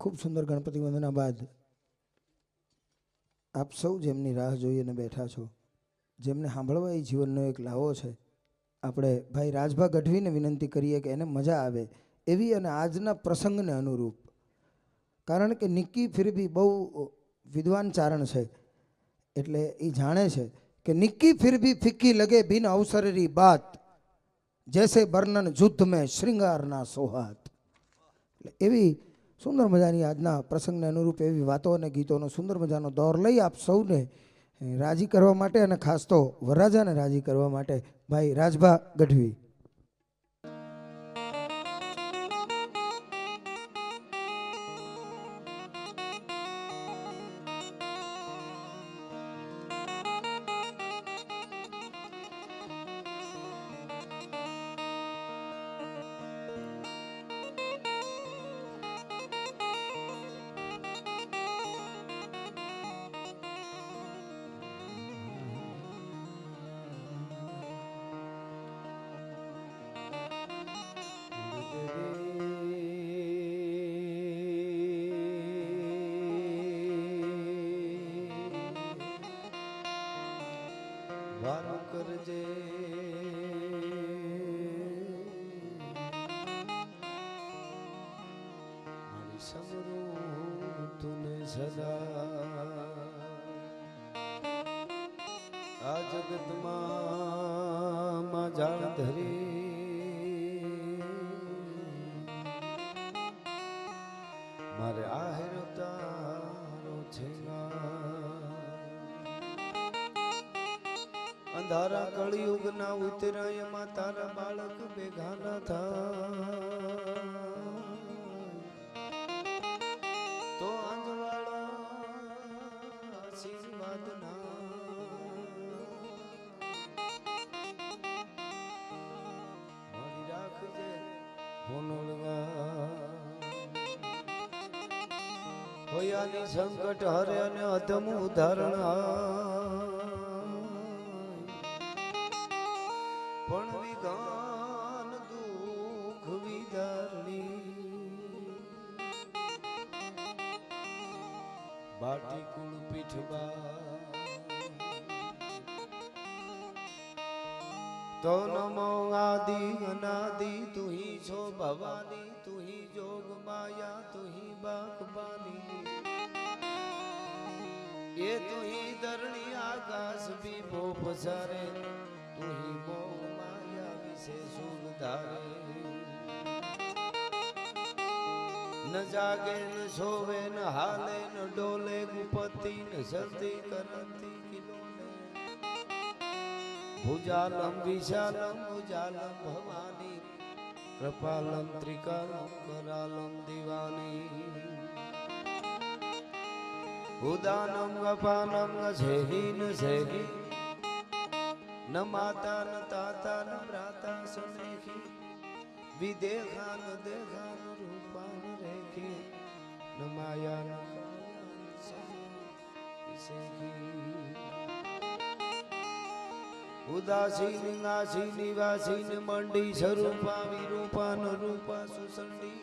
ખૂબ સુંદર ગણપતિ વંદના બાદ આપ સૌ જેમની રાહ જોઈને બેઠા છો, જેમને સાંભળવા એ જીવનનો એક લાવો છે, આપણે ભાઈ રાજભા ગઢવીને વિનંતી કરીએ કે એને મજા આવે એવી અને આજના પ્રસંગને અનુરૂપ, કારણ કે નિક્કી ફિર ભી બહુ વિદ્વાન ચારણ છે, એટલે એ જાણે છે કે નિક્કી ફિર ભી ફિક્કી લગે બિન અવસરેરી બાત, જૈસે વર્ણન યુદ્ધ મેં શ્રૃંગારના સોહાત. એટલે એવી સુંદર મજાની આજના પ્રસંગને અનુરૂપ એવી વાતો અને ગીતોનો સુંદર મજાનો દોર લઈ આપ સૌને રાજી કરવા માટે અને ખાસ તો વરરાજાને રાજી કરવા માટે ભાઈ રાજભા ગઢવી. વારો કરજે મારી સમરું તુને સદા, આ જગતમાં માં જાણ ધરી મારે આહેર તારો છેલા. અંધારા કળિયુગ ના ઉતરાયમાં તારા બાળક ભેગા ના થાય તો અંજવાળા આશીર્વાદ ના મળી રાખજે હોનોળવા. હોયાની સંકટ હરે અને અધમ ઉદાહરણ પણ વિગાન દુઃખ વિદારણી બાટી કુળ પીઠબા તો નમો આદિ અનાદિ તુહી છો ભવાની તુહી જોગ માયા તુહી બાકબાની એ તુહી ધરણી આકાશ ભી ભો પસારે તુહી મોહ માયા વિશે સુન ધારે. ન જાગે ન સોવે ન હાલે ન ડોલે ગુપતિ ન સતી કરતી કિલોલે ભુજાલમ વિશાલમ ભુજાલમ ભવાની કૃપાલમ ત્રિકાલમ કરાલમ દિવાની ઉદાનમ ગપાનમ સેહી ન સેહી ન માતા ન તાતા ન ભ્રાતા સનેખી વિદેખા ન દેખા ન રૂપા ન રેખી ન માયા ન ઉદાસીન નાસી નિવાસીન મંડી સ્વરૂપા વિરૂપા ન રૂપા સુસંડી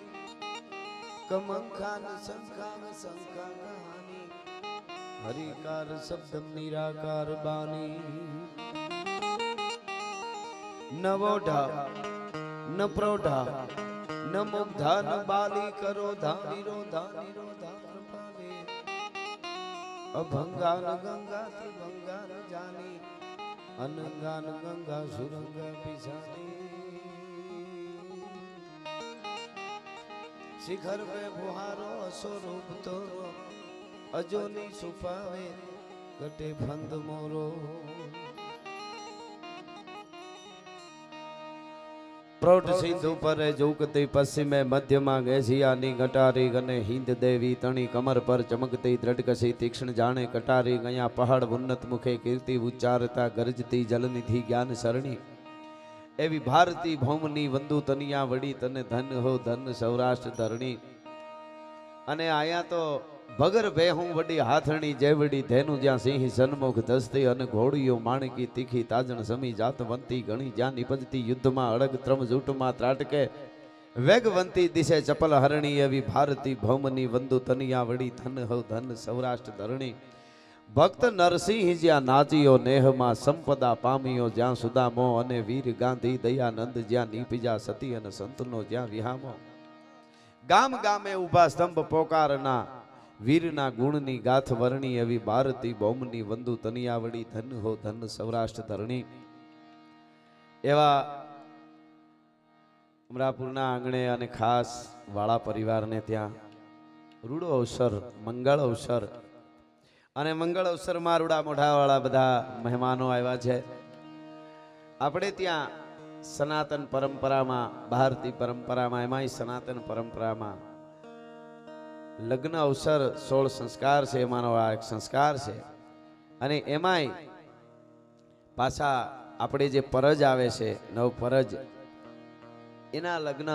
કમંખા ન શંખા ન શંખા કહાની હરિકાર શબ્દમ નિરાકાર બાની નવોઢા ન પ્રૌઢા ન મુગ્ધા ન બાલી કરો ધા નિરોધા નિરોધા કૃપાલે અભંગા ન ગંગા ત્રિભંગા ન જાની અનંગા ન ગંગા સુરંગા પિસાની શિખર પે બુહારો સ્વરૂપ તોરો અજોની સુપાવે ગટે ફંદ મોરો. પ્રૌઢ સિંધુ પરે ઝુકતી પશ્ચિમે મધ્યમાં એશિયાની ગટારી ગને હિંદ દેવી તણી કમર પર ચમકતી દ્રઢકસી તીક્ષ્ણ જાણે કટારી ગયા પહાડ ઉન્નત મુખે કીર્તિ ઉચ્ચારતા ગરજતી જલનિધિ જ્ઞાન સરણી એવી ભારતી ભૌમની વંદુ તનિયા વડી તને ધન હો ધન સૌરાષ્ટ્ર ધરણી. અને આયા તો ભગર ભેહું વડી હાથણી જેવડી ધેનું જ્યાં સિંહ સન્મુખ ધસતી અને ઘોડીઓ માણકી તીખી તાજણ સમી જાતવંતી ઘણી જ્યાં નિપજતી યુદ્ધમાં અડગ ત્રમ જૂટમાં ત્રાટકે વેગવંતી દિશે ચપલ હરણી એવી ભારતી ભૌમની વંદુ તનિયા વડી ધન હવ ધન સૌરાષ્ટ્ર ધરણી ભક્ત નરસિંહ જ્યાં નાચિયો નેહમાં સંપદા પામ્યો જ્યાં સુદામો અને વીર ગાંધી દયાનંદ જ્યાં નીપજા સતી અને સંતનો જ્યાં વિહામો ગામ ગામે ઉભા સ્તંભ પોકારના વીરના ગુણની ગાથ વર્ણી એવી ભારતી ભૌમની વંદુ તનિયાવડી ધન હો ધન સૌરાષ્ટ્ર ધરણી એવા અમરાપુરના આંગણે અને ખાસ વાળા પરિવારને ત્યાં રૂડો અવસર મંગળ અવસર અને મંગળ અવસરમાં રૂડા મોઢાવાળા બધા મહેમાનો આવ્યા છે. આપણે ત્યાં સનાતન પરંપરામાં ભારતીય પરંપરામાં એમાંય સનાતન પરંપરામાં લગ્ન અવસર 16 સંસ્કાર છે. એમાંનો આ એક સંસ્કાર છે. અને એમાંય પાછા આપણે જે પરજ આવે છે નવ પરજ એના લગ્ન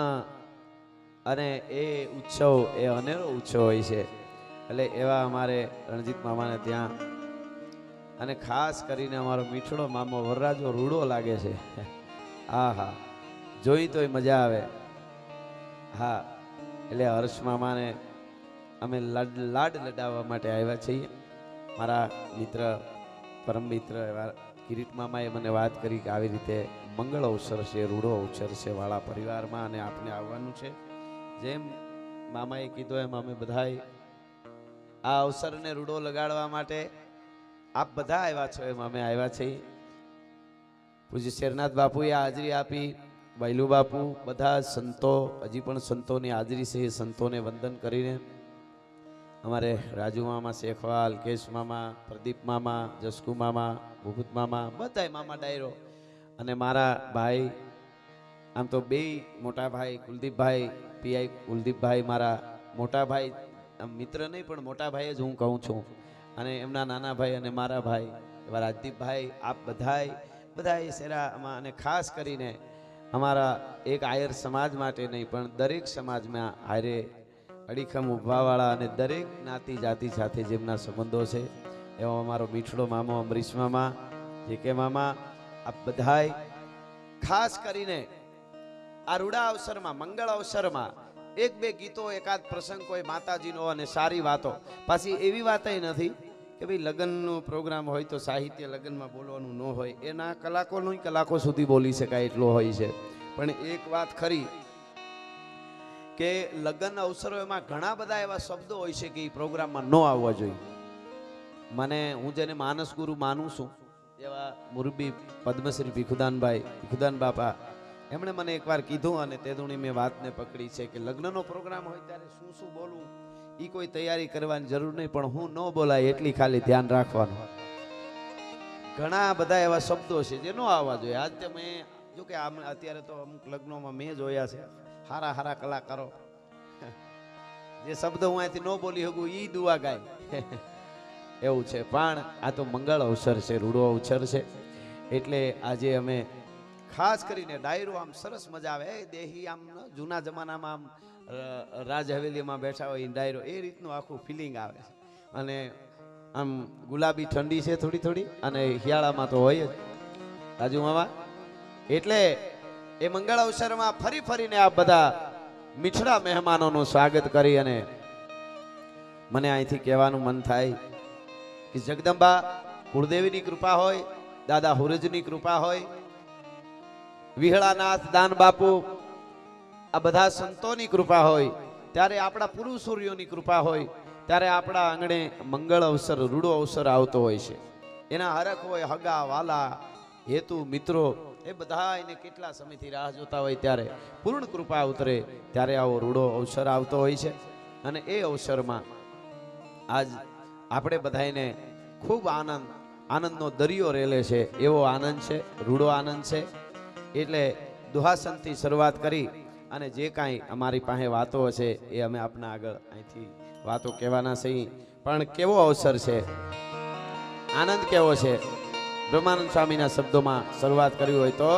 અને એ ઉત્સવ એ અનેરો ઉત્સવ હોય છે. એટલે એવા અમારે રણજીત મામાને ત્યાં અને ખાસ કરીને અમારો મીઠડો મામો વરરાજો રૂડો લાગે છે. હા હા જોઈ તોય મજા આવે. હા એટલે હર્ષ મામાને અમે લાડ લડાવવા માટે આવ્યા છીએ. મારા મિત્ર પરમ મિત્ર એવા કિરીટ મામાએ મને વાત કરી કે આવી રીતે મંગળ અવસર છે, રૂડો અવસર છે વાળા પરિવારમાં અને આપને આવવાનું છે. જેમ મામાએ કીધું એમ અમે બધાય આ અવસરને રૂડો લગાડવા માટે આપ બધા આવ્યા છો એમ અમે આવ્યા છીએ. પૂજ્ય શેરનાથ બાપુએ હાજરી આપી, બૈલુ બાપુ, બધા સંતો, હજી પણ સંતોની હાજરી છે. એ સંતોને વંદન કરીને અમારે રાજુ મામા, શેખવાલ, કેશ મામા, પ્રદીપ મામા, જસકુ મામા, ભૂપત મામા, બધાય મામા ડાયરો અને મારા ભાઈ, આમ તો બે મોટા ભાઈ કુલદીપભાઈ, પીઆઈ કુલદીપભાઈ મારા મોટા ભાઈ, મિત્ર નહીં પણ મોટા ભાઈ જ હું કહું છું. અને એમના નાના ભાઈ અને મારા ભાઈ એવા રાજદીપભાઈ, આપ બધાય શેરામાં અને ખાસ કરીને અમારા એક આયર સમાજ માટે નહીં પણ દરેક સમાજમાં આયરે અડીખમ ઉભવાવાળા અને દરેક જ્ઞાતિ જાતિ સાથે જેમના સંબંધો છે એવો અમારો મીઠડો મામો અમરીશ મામા, જે કે મામા, આપ બધાય ખાસ કરીને આ રૂડા અવસરમાં મંગળ અવસરમાં એક બે ગીતો, એકાદ પ્રસંગ, કોઈ માતાજીનો અને સારી વાતો. પાછી એવી વાત નથી કે ભાઈ લગ્નનો પ્રોગ્રામ હોય તો સાહિત્ય લગ્નમાં બોલવાનું ન હોય. એના કલાકો સુધી બોલી શકાય એટલો હોય છે. પણ એક વાત ખરી કે લગ્ન અવસરો એમાં ઘણા બધા એવા શબ્દો હોય છે કે એ પ્રોગ્રામમાં ન આવવા જોઈએ. હું જેને માનસ ગુરુ માનું છું એવા મુરબી પદ્મશ્રી ભીખુદાન બાપા, એમણે મને એકવાર કીધું અને તે દુણી મેં વાતને પકડી છે કે લગ્નનો પ્રોગ્રામ હોય ત્યારે શું બોલવું એ કોઈ તૈયારી કરવાની જરૂર નહીં, પણ હું ન બોલાય એટલી ખાલી ધ્યાન રાખવાનું. ઘણા બધા એવા શબ્દો છે જે ન આવવા જોઈએ. આજ તમે જો કે અત્યારે તો અમુક લગ્નોમાં મેં જોયા છે હારા કલાકારો જે શબ્દ હું અહીંથી ન બોલી શકું એ દુઆ ગાય એવું છે. પણ આ તો મંગળ અવસર છે, રૂડો અવસર છે. એટલે આજે અમે ખાસ કરીને ડાયરો આમ સરસ મજા આવે. દેહી આમ જૂના જમાનામાં આમ રાજ હવેલીમાં બેઠા હોય ડાયરો એ રીતનું આખું ફિલિંગ આવે છે. અને આમ ગુલાબી ઠંડી છે થોડી અને શિયાળામાં તો હોય જ રાજુ મામા. એટલે એ મંગળ અવસરમાં ફરીને આ બધા મીઠડા મહેમાનોનું સ્વાગત કરી અને મને અહીંથી કહેવાનું મન થાય કે જગદંબા કુળદેવીની કૃપા હોય, દાદા હુરજની કૃપા હોય, વિહળાનાથ દાન બાપુ, આ બધા સંતોની કૃપા હોય, ત્યારે આપણા પુરુષોરીઓની કૃપા હોય, ત્યારે આપણા આંગણે મંગળ અવસર, રૂડો અવસર આવતો હોય છે. એના હરખ હોય, હગા વાલા હેતુ મિત્રો એ બધા એને કેટલા સમયથી રાહ જોતા હોય ત્યારે પૂર્ણ કૃપા ઉતરે ત્યારે આવો રૂડો અવસર આવતો હોય છે. અને એ અવસરમાં આજ આપણે બધાને ખૂબ આનંદનો દરિયો રેલે છે એવો આનંદ છે, રૂડો આનંદ છે. એટલે દુહાસનથી શરૂઆત કરી અને જે કાંઈ અમારી પાસે વાતો હશે એ અમે આપના આગળ અહીંથી વાતો કહેવાના છીએ. પણ કેવો અવસર છે, આનંદ કેવો છે. બ્રહ્માનંદ સ્વામીના શબ્દોમાં શરૂઆત કરી હોય તો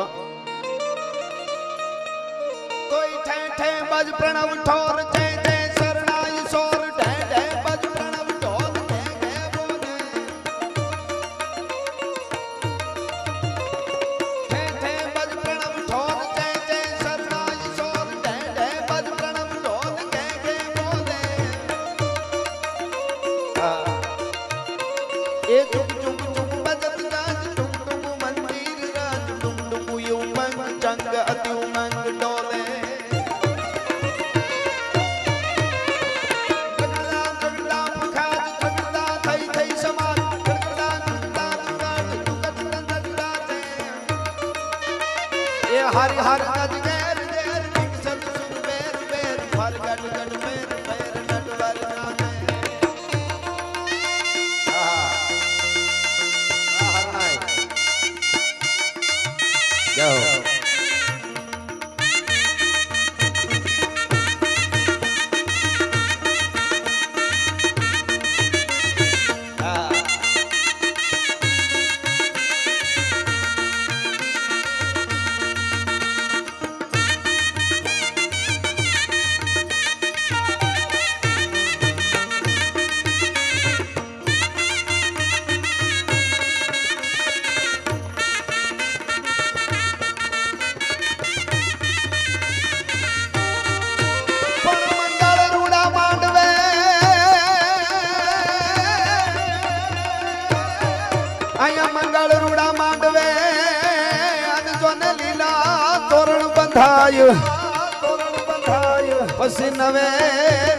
કોઈ ઠે ઠે બજ પ્રણવ ઠોર જય જય શરણાઈ સોર ઢે ઢે બજ પ્રણવ ઠોર જય જય બોલે ઠે ઠે બજ પ્રણવ ઠોર જય જય શરણાઈ સોર ઢે ઢે એ ચુક ચુક ચુક બજત ગાજ ટુક ટુક મંદિર રાજ ટુક ટુક ઉમંગ ચંગ અતિ ઉમંગ ડોલે हरि हर गज गैर गैर निकसत सुन बेर बेर फर गड गड बेर बेर नट वर नामे हरनाय जाओ પછી નવે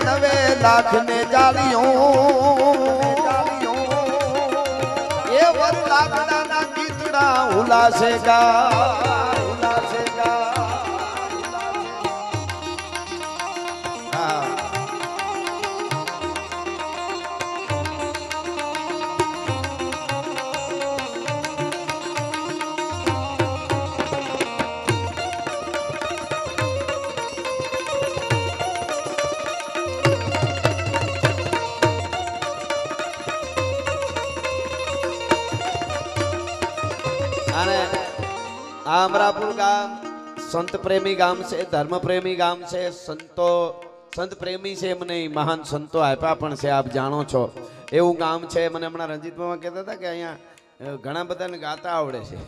નવે લાખ ને જાળિયો એ વર લાકડા ના ગીતડા ઉલાસે ગા अमरापुर गाम संत प्रेमी गाम से धर्म प्रेमी गाम से संत प्रेमी से मने महान संतो आप्या पण से आप जानो छो एवं गाम छे मने हमणा रंजीत मामा कहता था कि अहींया घणा बधाने गाता आवडे छे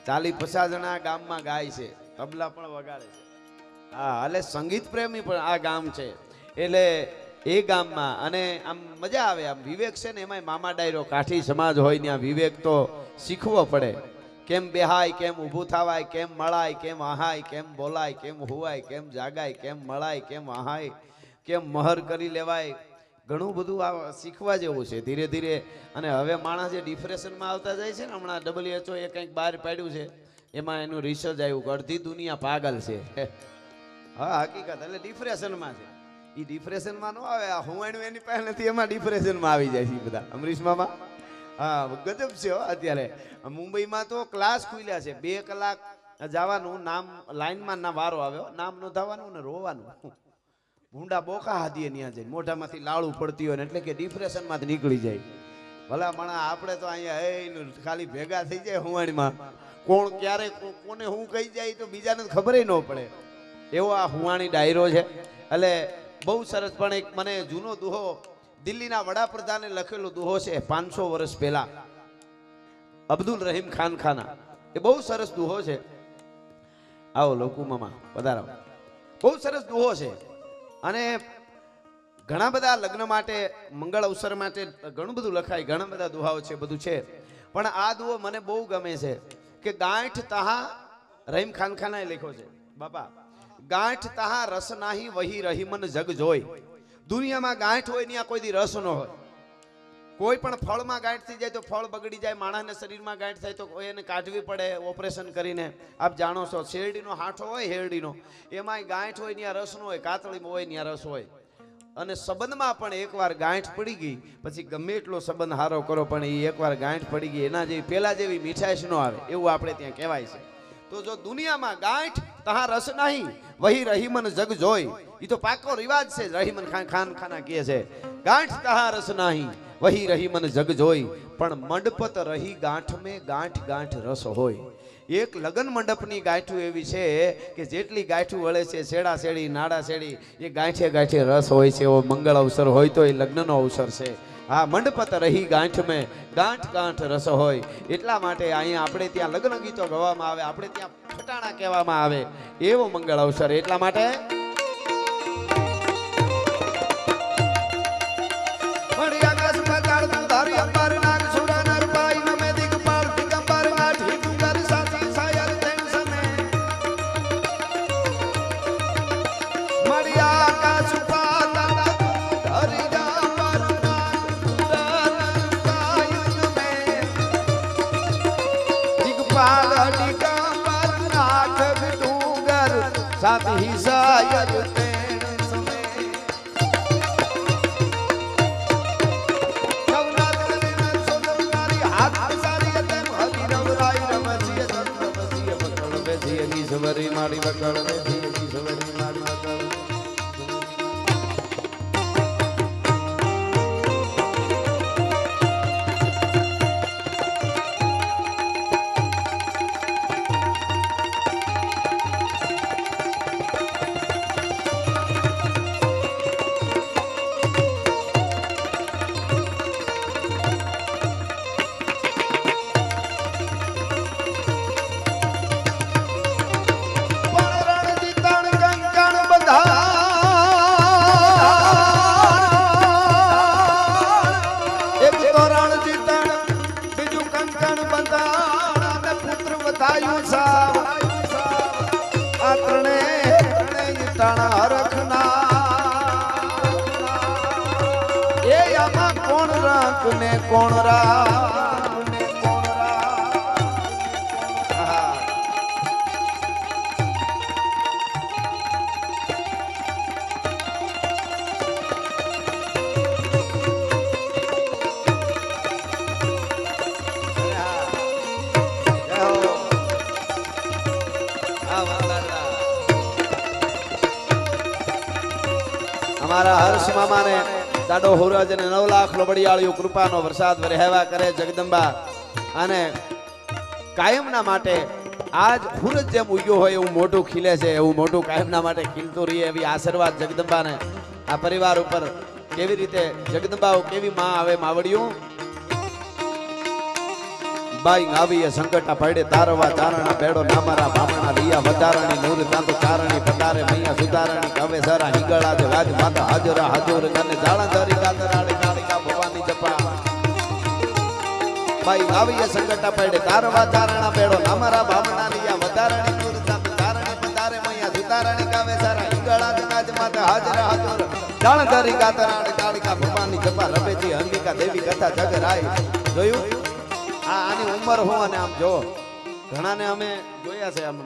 40-50 जणा गाममां गाय छे तबला पण वगाड़े छे हां એટલે संगीत प्रेमी पण आ गाम छे એટલે એ ગામમાં અને આમ મજા આવે આમ વિવેક છે ને એમાંય મામા ડાયરો કાઠી સમાજ હોય ત્યાં વિવેક તો શીખવો પડે કેમ બેહાય કેમ ઊભું થવાય કેમ મળાય કેમ આહાય કેમ બોલાય કેમ હુવાય કેમ જાગાય કેમ મળાય કેમ આહાય કેમ મહર કરી લેવાય ઘણું બધું આ શીખવા જેવું છે ધીરે ધીરે અને હવે માણસ જે ડિપ્રેશનમાં આવતા જાય છે ને હમણાં WHO એ કંઈક બહાર પાડ્યું છે એમાં એનું રિસર્ચ આવ્યું કે અડધી દુનિયા પાગલ છે હા હકીકત એટલે ડિપ્રેશનમાં છે એ ડિપ્રેશનમાં ન આવે આ હુવાણું એની પાસે નથી એમાં ડિપ્રેશનમાં આવી જાય છે બધા અમરીશ મામા હા ગજબ છે અત્યારે મુંબઈમાં તો ક્લાસ ખુલ્યા છે 2 કલાક જવાનું નામ લાઈનમાં ના વારો આવ્યો નામ નોંધાવાનું ને રોવાનું ભૂંડા બોકા હાદીએ ત્યાં જઈને મોઢામાંથી લાળું પડતી હોય ને એટલે કે ડિપ્રેશનમાંથી નીકળી જાય ભલા માણા આપણે તો અહીંયા ખાલી ભેગા થઈ જાય હુવાણીમાં કોણ ક્યારે કોને હું કહી જાય તો બીજાને ખબર ન પડે એવો આ હુવાણી ડાયરો છે એટલે બહુ સરસ પણ એક મને જૂનો દુહો દિલ્હીના વડાપ્રધાને લખેલો દુહો છે 500 વર્ષ પહેલા અબ્દુલ રહીમ ખાન ખાના એ બહુ સરસ દુહો છે આવો લોકુ મામા પધારો બહુ સરસ દુહો છે અને ઘણા બધા લગ્ન માટે મંગળ અવસર માટે ઘણું બધું લખાય ઘણા બધા દુહાઓ છે બધું છે પણ આ દુહો મને બહુ ગમે છે કે ગાંઠ તહા રહીમ ખાન ખાનાએ લખ્યો છે બાપા ગાંઠ તહા રસ નાહી વહી રહીમન જગ જોઈ દુનિયામાં ગાંઠ હોય ત્યાં કોઈ દી રસ ન હોય કોઈ પણ ફળમાં ગાંઠ થઈ જાય તો ફળ બગડી જાય માણસને શરીરમાં ગાંઠ થાય તો એને કાઢવી પડે ઓપરેશન કરીને આપ જાણો છો શેરડીનો હાંઠો હોય હેરડીનો એમાંય ગાંઠ હોય ત્યાં રસ ન હોય કાતળીમાં હોય ત્યાં રસ હોય અને સંબંધમાં પણ એકવાર ગાંઠ પડી ગઈ પછી ગમે એટલો સંબંધ હારો કરો પણ એ એકવાર ગાંઠ પડી ગઈ એના જેવી પેલા જેવી મીઠાશ ન આવે એવું આપણે ત્યાં કહેવાય છે તો જો દુનિયામાં ગાંઠ તહા રસ નહીં વહી રહીમન જગ જોઈ એ તો પાકો રિવાજ છે રહીમન ખાન ખાના કહે છે ગાંઠ તહા રસ નહીં વહી રહીમન જગ જોઈ પણ મંડપત રહી ગાંઠ में ગાંઠ ગાંઠ રસ હોય એક લગન મંડપની ગાંઠું એવી છે કે જેટલી ગાંઠું વળે છે શેડા શેડી નાડા શેડી એ ગાંઠે ગાંઠે રસ હોય છે એવો મંગળ અવસર હોય તો એ લગ્નનો અવસર છે હા મંડપત રહી ગાંઠ में ગાંઠ ગાંઠ રસ હોય એટલા માટે અહીંયા આપણે ત્યાં લગ્ન ગીતો ગાવામાં આવે આપણે ત્યાં ફટાણા કહેવામાં આવે એવો મંગળ અવસર એટલા માટે મળી આકાશ પાતાળ ધારી અંબાર નાગ સુરાના દાંત હિસાય તેણ સમે નવનાથ કરીને સોનવનારી હાથ સારી તેમ હરી નવરાઈ રમસીએ રમસીએ બકળ બેસીએ ઈશ્વરી મારી બકળ બેસીએ ઈશ્વરી મારી બકળ ને કોણ રામ ને કોણ રામ અમારા હર્ષ મામાને દાડો હુરજ અને 9 લાખ લોબડિયાળીઓ કૃપાનો વરસાદ વરહેવા કરે જગદંબા અને કાયમના માટે આજ હુરજ જેમ ઉગ્યો હોય એવું મોટું ખીલે છે એવું મોટું કાયમના માટે ખીલતું રહે એવી આશીર્વાદ જગદંબાને આ પરિવાર ઉપર કેવી રીતે જગદંબાઓ કેવી માં આવે માવડિયું બાઈ આવીએ સંકટા પડે તારવા ચારણા બેડો નામારા ભામણા લિયા વધારણી નૂર તાંતો ચારણી પટારે મૈયા સુધારણી કવે સરા હિંગળા જે વાજ માતા હાજરા હાજર કને જાળા ધરી કાતરાડી કાળિકા ભવાની જપા બાઈ આવીએ સંકટા પડે તારવા ચારણા બેડો નામારા ભામણા લિયા વધારણી નૂર તાંતો ચારણી પટારે મૈયા સુધારણી કવે સરા હિંગળા જે વાજ માતા હાજરા હાજર જાળા ધરી કાતરાડી કાળિકા ભવાની જપા રબેજી અંબિકા દેવી કથા જગરાય જોયું આની ઉંમર હું અને આમ જો ઘણાને અમે જોયા છે આમ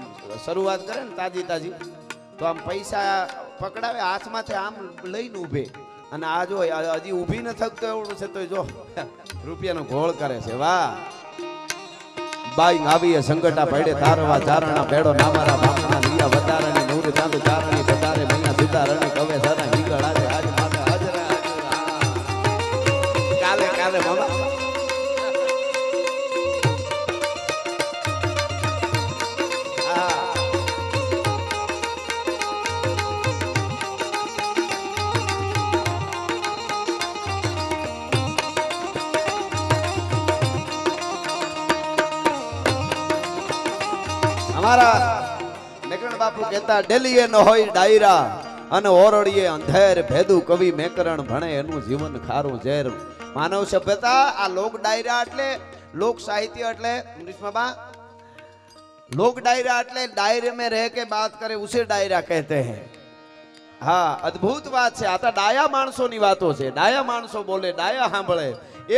શરૂઆત કરે ને તાજી તો આમ પૈસા પકડાવે હાથમાંથી આમ લઈને ઊભે અને આ જો હજી ઊભી ન થકતો એવડું છે તો જો રૂપિયાનો ઘોળ કરે છે વાહ બાઈ આવીએ સંકટા પડે તારવા ચારણા ભેડો નામારા બાપના લિયા વધારણી નૂર ચાંદ ચારણી પધારે મૈયા સુધારણી કવે સરા હિંગળ આજે આજ માતા હાજરા કાલે કાલે મામા અમારા મેકરણ બાપુ કહેતા ડેલીએ ન હોય ડાયરા અને ઓરડીએ અંધેર ભેદું કવિ મેકરણ ભણે એનું જીવન ખારું ઝેર માનવ સભ્યતા આ લોક ડાયરા એટલે लोक साहित्य એટલે इंग्लिश लोक डायरा એટલે डायरे में रह के बात करे उसे डायरा कहते हैं। हाँ अद्भुत बात છે। આ તો ડાયા માણસોની વાતો છે। ડાયા માણસો બોલે, ડાયા સાંભળે,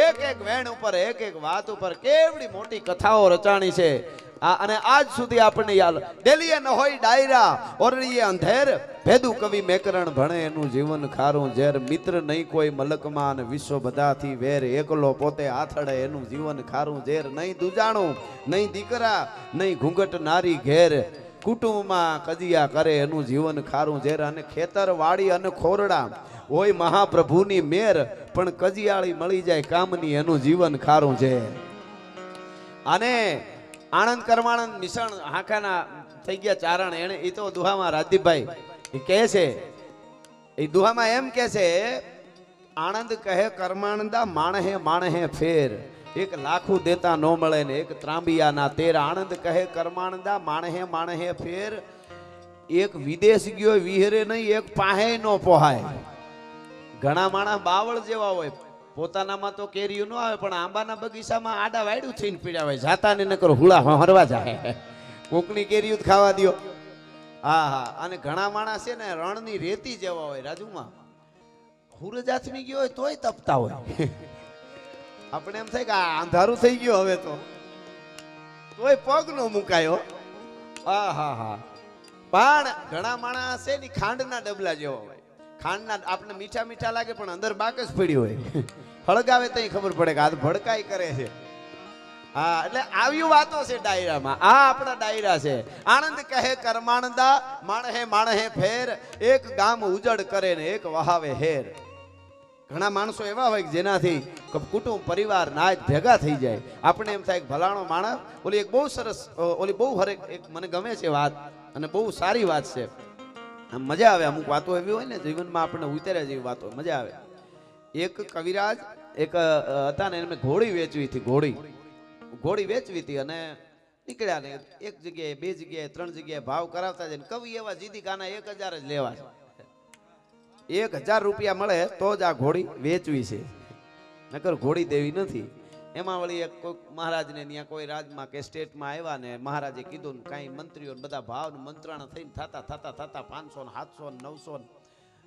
એક એક વેણ ઉપર એક એક વાત ઉપર કેવડી મોટી કથાઓ રચાણી છે। આ અને આજ સુધી આપણને યાદ ડેલીએ ન હોય ડાયરા ઓરડીએ અંધેર ભેદું કવિ મેકરણ ભણે એનું જીવન ખારું ઝેર મિત્ર નહીં કોઈ મલકમાં અને વિશ્વ બધાથી વેર એકલો પોતે આથડે એનું જીવન ખારું ઝેર નહીં દુજાણું નહીં દીકરા નહીં ઘૂંઘટ નારી ઘેર કુટુંબમાં કજિયા કરે એનું જીવન ખારું ઝેર અને ખેતર વાડી અને ખોરડા હોય મહાપ્રભુની મેર પણ કજિયાળી મળી જાય કામની એનું જીવન ખારું ઝેર। અને આનંદ કરમાનંદ મિશન હાંકાના થઈ ગયા ચારણ એને એ તો દુહામાં રાજદીપભાઈ એ કહે છે, એ દુહામાં એમ કહે છે આનંદ કહે કરમાનંદા માણહે માણહે ફેર એક લાખું દેતા નો મળે ને એક ત્રાંબિયાના તેર। આનંદ કહે કરમાનંદા માણહે માણહે ફેર એક વિદેશ ગયો વિહરે નહીં એક પાહે નો પોહાય। ઘણા માણસ બાવળ જેવા હોય પોતાનામાં તો કેરીયું ન આવે પણ આંબાના બગીચામાં આડા વાયડું થઈને પીડ્યા હોય જાતા ને નકર હુળા હરવા જાય કોકની કેરીયું ખાવા દો। હા હા અને ઘણા માણસ છે ને રણની રેતી જેવા હોય રાજુમાં હુરજ આથમી ગયો હોય તોય તપતા હોય આપણે એમ થાય કે આ અંધારું થઈ ગયું હવે તો તોય પગ નો મુકાયો। હા હા હા પણ ઘણા માણસ છે ને ખાંડના ડબલા જેવા હોય. ખાંડના આપણે મીઠા મીઠા લાગે પણ અંદર બાક જ પડી હોય. હળગાવે તો ખબર પડે કે આ તો ભડકાઈ કરે છે. હા, એટલે આવી વાતો છે ડાયરામાં. આ આપણા ડાયરા છે. આનંદ કહે કરમાણદા, માણહે માણહે ફેર, એક ગામ ઉજળ કરે ને એક વહાવે હેર. ઘણા માણસો એવા હોય કે જેનાથી કુટુંબ પરિવાર નાયક ભેગા થઈ જાય. આપણે એમ થાય કે ભલાણો માણસ. ઓલી એક બહુ સરસ, ઓલી બહુ હરેક એક મને ગમે છે વાત, અને બહુ સારી વાત છે. મજા આવે. અમુક વાતો એવી હોય ને જીવનમાં આપણે ઉતાર્યા જેવી વાતો મજા આવે. એક કવિરાજ એક હતા ને, એમને ઘોડી વેચવી હતી. ઘોડી વેચવી હતી અને નીકળ્યા ને એક જગ્યાએ, બે જગ્યાએ, ત્રણ જગ્યાએ ભાવ કરાવતા જાય. કવિ એવા જીદી કાના 1000 જ લેવા છે. 1000 રૂપિયા મળે તો જ આ ઘોડી વેચવી છે, નકર ઘોડી દેવી નથી. એમાં વળી એક કોઈ મહારાજને ત્યાં કોઈ રાજમાં કે સ્ટેટમાં આવ્યા ને મહારાજે કીધું ને કાંઈ મંત્રીઓ બધા ભાવ મંત્રાણા થઈને થતા 500 ને 700 ને 900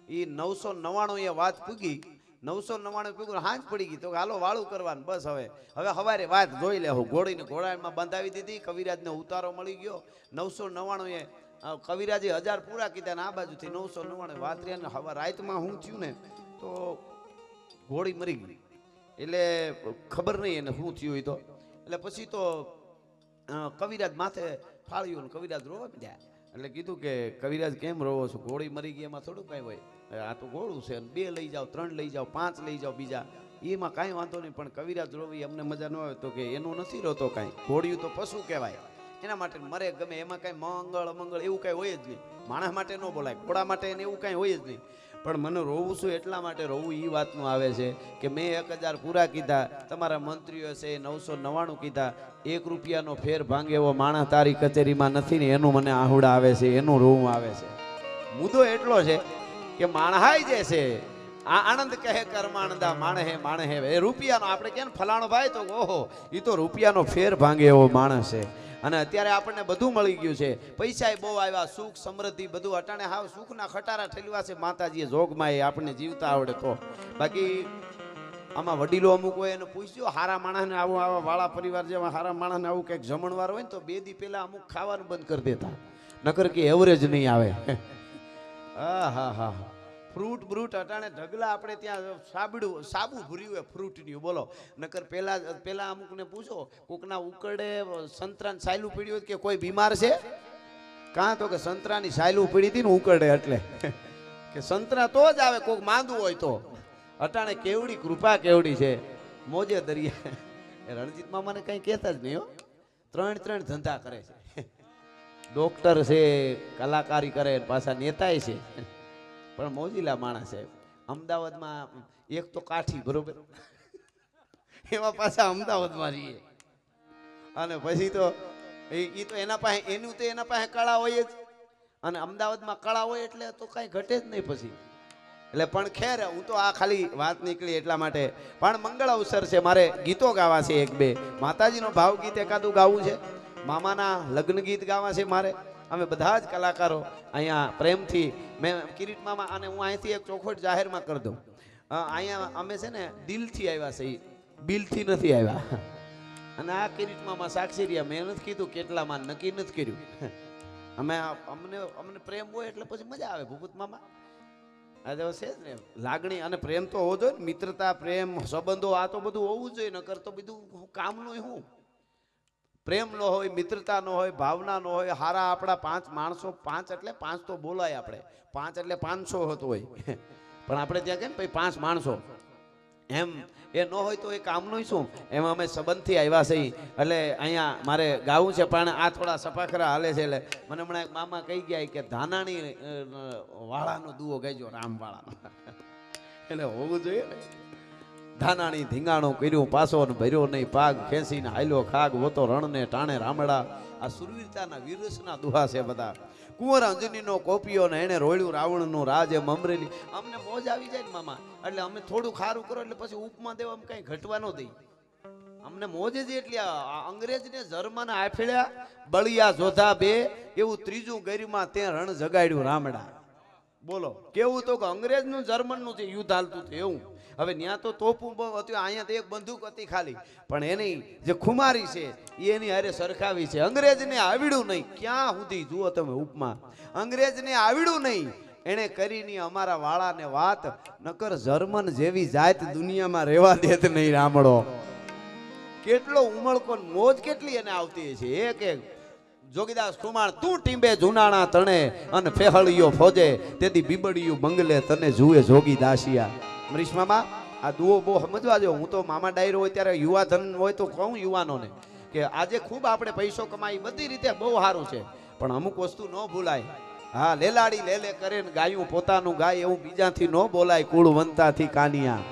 એ 999 એ વાત પૂગી. 999 પૂગું હાંજ પડી ગઈ. તો હાલો વાળું કરવાનું બસ. હવે હવારે વાત જોઈ લે. ઘોડીને ઘોડામાં બંધાવી દીધી. કવિરાજને ઉતારો મળી ગયો. 999 એ કવિરાજે 1000 પૂરા કીધા ને આ બાજુથી 999 વાત રહ્યા ને. હવે રાતમાં હું થયું ને તો ઘોડી મરી ગઈ. એટલે ખબર નહીં એને શું થયું. તો એટલે પછી તો કવિરાજ માથે ફાળ્યું ને કવિરાજ રોવા માંડ્યા. એટલે કીધું કે કવિરાજ કેમ રોવો છો? ઘોડી મરી ગઈ એમાં થોડું કાંઈ હોય. આ તો ઘોડું છે. 2 લઈ જાઓ, 3 લઈ જાઓ, 5 લઈ જાઓ બીજા, એમાં કાંઈ વાંધો નહીં. પણ કવિરાજ રોવી અમને મજા ન આવે. તો કે એનું નથી રોતો કાંઈ. ઘોડિયું તો પશુ કહેવાય. એના માટે મરે ગમે. એમાં કાંઈ મંગળ અમંગળ એવું કાંઈ હોય જ નહીં. માણસ માટે ન બોલાય, ઘોડા માટે એને એવું કાંઈ હોય જ નહીં. પણ મને રોવું છું એટલા માટે રોવું એ વાતનું આવે છે કે મેં 1000 પૂરા કીધા, તમારા મંત્રીઓ છે 999 કીધા, 1 રૂપિયાનો ફેર ભાંગે એવો માણસ તારી કચેરીમાં નથી ને એનું મને આહુડા આવે છે, એનું રોવું આવે છે. મુદ્દો એટલો છે કે માણહાઈ જે છે આ આનંદ કહે કરમાણદા, માણહે માણહે એ રૂપિયાનો. આપણે કેમ ફલાણો ભાઈ તો ઓહો એ તો રૂપિયાનો ફેર ભાંગે એવો માણસ છે. અને અત્યારે આપણને બધું મળી ગયું છે. પૈસા બહુ આવ્યા, સુખ સમૃદ્ધિ બધું અટાણે હાવ સુખના ખટારા ઠેલવા છે માતાજીએ જોગમાં. એ આપણને જીવતા આવડે તો. બાકી આમાં વડીલો અમુક હોય એને પૂછ્યો, હારા માણસને આવું આવા વાળા પરિવાર જેવા હારા માણસને આવું કંઈક જમણવાર હોય ને તો 2 દી પહેલા અમુક ખાવાનું બંધ કરી દેતા, નકર કે એવરેજ નહીં આવે. હા ફ્રૂટ અટાણે ઢગલા. આપણે ત્યાં સાબુ ભર્યું હોય ફ્રૂટની, બોલો. નકર પેલા અમુકને પૂછો, કોકના ઉકળે સંતરાની સાયલું પીડી હોય કે કોઈ બીમાર છે કાં તો કે સંતરાની સાયલું પીડી હતી ને ઉકળે એટલે કે સંતરા તો જ આવે કોક માંદું હોય તો. અટાણે કેવડી કૃપા કેવડી છે. મોજે દરિયા. રણજીત મામાને કંઈ કહેતા જ નહીં હો. 3 ધંધા કરે છે. ડોક્ટર છે, કલાકારી કરે, પાછા નેતાય છે. પણ મોજીલા માણસ છે. અમદાવાદમાં એક તો કાઠી, બરોબર, એમાં પાછા અમદાવાદમાં રહીએ. અને પછી તો એ તો એના પાસે કળા હોય જ. અને અમદાવાદમાં કળા હોય એટલે તો કાંઈ ઘટે જ નહીં પછી. એટલે પણ ખેર, હું તો આ ખાલી વાત નીકળી એટલા માટે. પણ મંગળ અવસર છે, મારે ગીતો ગાવા છે 1-2. માતાજીનો ભાવ ગીત એકાદું ગાવું છે. મામાના લગ્ન ગીત ગાવા છે મારે. અમે બધા જ કલાકારો અહીંયા પ્રેમથી, મેં કિરીટ મામા, અને હું અહીંથી એક ચોખવટ જાહેરમાં કરી દઉં. અહીંયા અમે છે ને દિલથી આવ્યા છે, બિલથી નથી આવ્યા. અને આ કિરીટ મામા સાક્ષી રહ્યા. મેં નથી કીધું કેટલામાં, નક્કી નથી કર્યું. અમને પ્રેમ હોય એટલે પછી મજા આવે. ભૂપત મામા આ તો છે જ ને, લાગણી અને પ્રેમ તો હોવો જોઈએ ને. મિત્રતા, પ્રેમ, સંબંધો આ તો બધું હોવું જોઈએ. નકર તો બધું કામનું શું. પ્રેમ ન હોય, મિત્રતા ન હોય, ભાવના ન હોય. હારા આપણા 5 માણસો, 5 એટલે 5 તો બોલાય આપણે, 5 એટલે 500 હતો હોય. પણ આપણે ત્યાં કેમ ભાઈ 5 માણસો એમ એ ન હોય તો એ કામનું શું. એમાં અમે સંબંધથી આવ્યા છીએ. એટલે અહીંયા મારે ગાવું છે, પણ આ થોડા સફાખરા હાલે છે. એટલે મને હમણાં એક મામા કહી ગયા કે ધાનાણી વાળાનો દુઓ ગાઈજો, રામવાળાનો. એટલે હોવું જોઈએ ને. ધાનાણી ધીંગાણું કર્યું પાસો ને ભર્યો નહીં પાગ, ખેંચીને હાલ્યો ખાગ, વોતો રણને ટાણે રામડા. આ સુરવીરતાના વીરસના દુહા છે બધા. કુંવર અંજનીનો કોપિયો ને એને રોળ્યું રાવણનું રાજ એમ અમરેલી. અમને મોજ આવી જાય ને મામા, એટલે અમે થોડું ખારું કરો એટલે પછી ઉપમા દેવા અમે કઈ ઘટવા ન દઈ. અમને મોજ જ એટલી. અંગ્રેજને જર્મન આફેડ્યા બળિયા જોધા 2, એવું ત્રીજું ગરિમાં તે રણ જગાડ્યું રામડા. બોલો કેવું તો કે અંગ્રેજનું જર્મનનું જે યુદ્ધ હાલતું હતું એવું. હવે ત્યાં તો તોપું બહુ હતું, અહીંયા તો એક બંદૂક હતી ખાલી, પણ એની જે ખુમારી છે એ એની હારે સરખાવી છે. અંગ્રેજને આવડ્યું નહીં, ક્યાં સુધી જુઓ તમે ઉપમા, અંગ્રેજને આવડ્યું નહીં, એને કરીને અમારા વાળાને વાત, નકર જર્મન જેવી જાત દુનિયામાં રહેવા દેત નહીં રામડો. કેટલો ઉમળકો મોજ કેટલી એને આવતી છે. એક એક જોગીદાસ ખુમાણ તું ટીંબે જુનાણા તણે અને ફેહળિયો ફોજે તેથી બીબડિયું બંગલે તને જુએ જોગીદાસિયા. અમરીશ મામા આ દુઓ બહુ સમજવા જો. હું તો મામા ડાયરો હોય ત્યારે યુવા ધન હોય તો કહું યુવાનોને કે આજે ખૂબ આપણે પૈસો કમાઈ બધી રીતે બહુ સારું છે, પણ અમુક વસ્તુ ન ભૂલાય. હા, લેલાડી લેલે કરે ને ગાયું પોતાનું ગાય એવું બીજાથી ન બોલાય, કુળવંતાથી કાનિયા.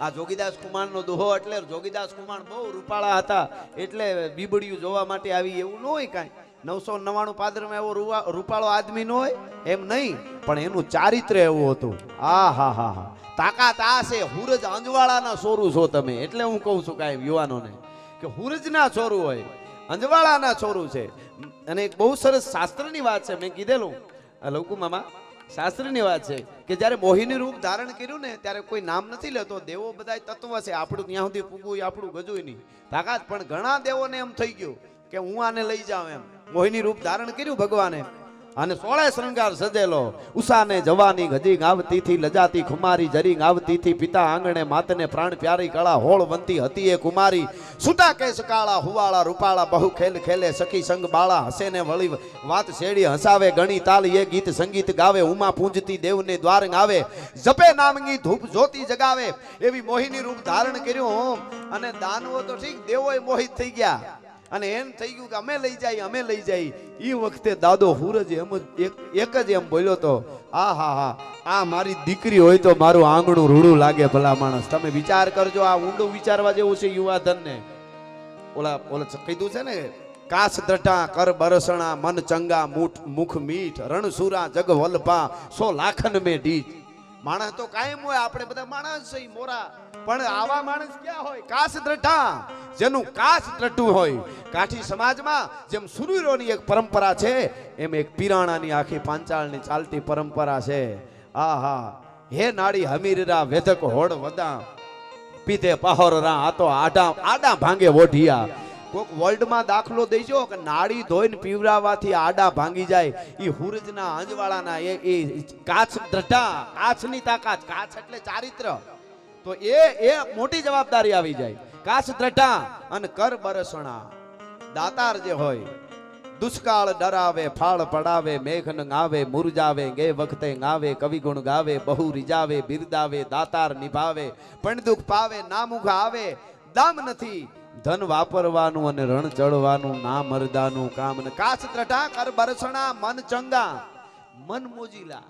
આ જોગીદાસ કુમારનો દોહો એટલે જોગીદાસ કુમાર બહુ રૂપાળા હતા એટલે બીબડિયું જોવા માટે આવી એવું ન હોય કાંઈ. 999 પાદરમાં એવો રૂપાળો આદમી ન હોય એમ નહીં, પણ એનું ચારિત્ર એવું હતું. આ હા હા હા, તાકાત આ છે. હુરજ અંજવાળાના સોરું છો તમે, એટલે હું કહું છું કાંઈ યુવાનોને કે હુરજના છોરું હોય, અંજવાળાના છોરું છે. અને એક બહુ સરસ શાસ્ત્રની વાત છે, મેં કીધેલું લવકુ મામા, શાસ્ત્રની વાત છે કે જ્યારે મોહિની રૂપ ધારણ કર્યું ને ત્યારે કોઈ નામ નથી લેતો. દેવો બધા તત્વ છે, આપણું ત્યાં સુધી પૂગવું આપણું ગજુય નહીં તાકાત, પણ ઘણા દેવોને એમ થઈ ગયું કે હું આને લઈ જાઉં એમ. મોહિની રૂપ ધારણ કર્યું ભગવાને અને 16 શૃંગાર સજેલો. ઉષાને જવાની ગજી આવતી થી લજાતી ખુમારી જરી આવતી થી પિતા આંગણે માતને પ્રાણ પ્યારી કળા હોળવંતી હતી એ કુમારી. સુટા કેસ કાળા હુવાળા રૂપાળા બહુ ખેલ ખેલે સખી સંગ બાળા હસે ને વળી વાત શેડી હસાવે ગણી તાલ એ ગીત સંગીત ગાવે ઉમા પૂંજતી દેવને દ્વાર આવે જપે નામની ધૂપ જ્યોતિ જગાવે. એવી મોહિની રૂપ ધારણ કર્યું અને દાનવો તો ઠીક, દેવોય મોહિત થઈ ગયા અને એમ થઈ ગયું કે અમે લઈ જાય અમે લઈ જાય. એ વખતે દાદો હુરજ એમ એક જ એમ બોલ્યો તો, આ હા હા, આ મારી દીકરી હોય તો મારું આંગણું રૂડું લાગે. ભલા માણસ તમે વિચાર કરજો, આ ઊંડું વિચારવા જેવું છે યુવાધન ને. ઓલા કીધું છે ને, કાસ દ્રઢા કર બરસણા મન ચંગા મુખ મીઠ રણસુરા જગ વલ્પા 100 લાખન મે ડીઠ. માણસ તો કાયમ હોય, આપણે બધા માણસ છે મોરા, પણ આવા માણસ ક્યાં હોય? કાસ દ્રઢા, જેનું કાસ દ્રઢું હોય. કાઠી સમાજમાં જેમ સુરવીરોની એક પરંપરા છે એમ એક પીરાણાની આખી પાંચાળની ચાલતી પરંપરા છે. આહા, હે નાડી હમીરરા વેધક હોડ વદા પીધે પહોરરા આ તો આડા ભાંગે ઓઢિયા. કોક વર્લ્ડમાં દાખલો દેજો કે નાડી ધોઈને પીવરાવાથી આડા ભાંગી જાય. એ હુરજના અંજવાળાના એ કાચ દ્રઢા, કાચની તાકાત, કાચ એટલે ચારિત્ર, તો એ મોટી જવાબદારી આવી જાય. કાચ દ્રઢા અને કર બરસણા. દાતાર જે હોય દુષ્કાળ ડરાવે ફાળ પડાવે મેઘન ગાવે મુરજાવે ગે વખતે ગાવે કવિ ગુણ ગાવે બહુ રીજાવે બિરદાવે દાતાર નિભાવે પણ દુઃખ પાવે નામુખ આવે. દામ નથી ધન વાપરવાનું અને રણ ચડવાનું ના મરદાનું કામ. ને કાચ દ્રઢા કર બરસણા મન ચંગા, મન મોજીલા,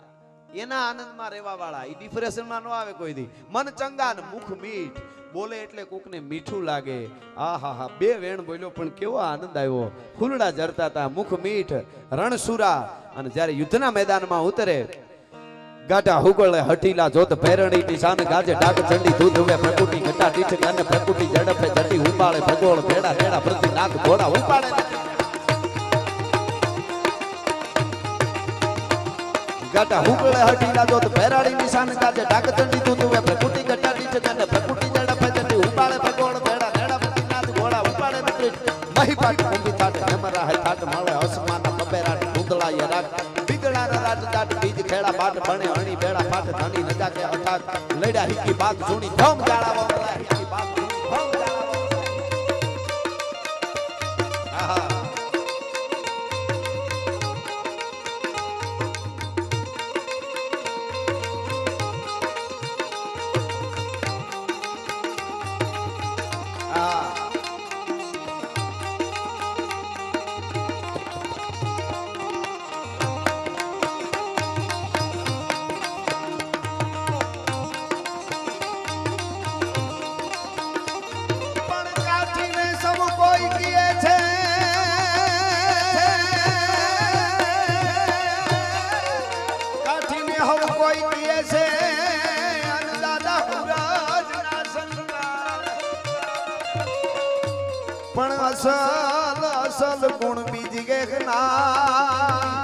એના આનંદમાં રહેવા વાળા, એ ડિપ્રેશનમાં ન આવે કોઈ દી. મન ચંગા ને મુખ મીઠ, બોલે એટલે કોકને મીઠું લાગે. આ હા હા, 2 વેણ બોલ્યો પણ કેવો આનંદ આવ્યો. ફૂલડા જરતા હતા, મુખ મીઠ રણસુરા. અને જ્યારે યુદ્ધના મેદાનમાં ઉતરે, ગાઢા હુગળે હઠીલા જોત ભેરણી નિશાન ગાજે ડાક ચંડી દૂધ હવે પ્રકૃતિ ઘટા ડીઠ અને પ્રકૃતિ ઝડપે જટી ઉપાડે ભગોળ ભેડા ભેડા પ્રતિ નાથ ઘોડા ઉપાડે. ગાઢા હુગળે હઠીલા જોત ભેરણી નિશાન ગાજે ડાક ચંડી દૂધ હવે પ્રકૃતિ ઘટા ડીઠ અને પ્રકૃતિ ઝડપે જટી ઉપાડે ભગોળ ભેડા ભેડા પ્રતિ નાથ ઘોડા ઉપાડે. મહી પાટ કુંભી થાટ હેમરા હે થાટ માળે અસમાન પબેરાટ ઉંદલાય રાખ બીજ ખેડા બાટ બને હણી બેડા પાટ ધણી નજા કે અઠાત લડ્યા હિકી બાત સુણી ધમ જાળાવા મળ્યા હિકી બાત ધમ જાળાવા. આહા, પણ અસલ અસલ ગુણ બીજ ગે ના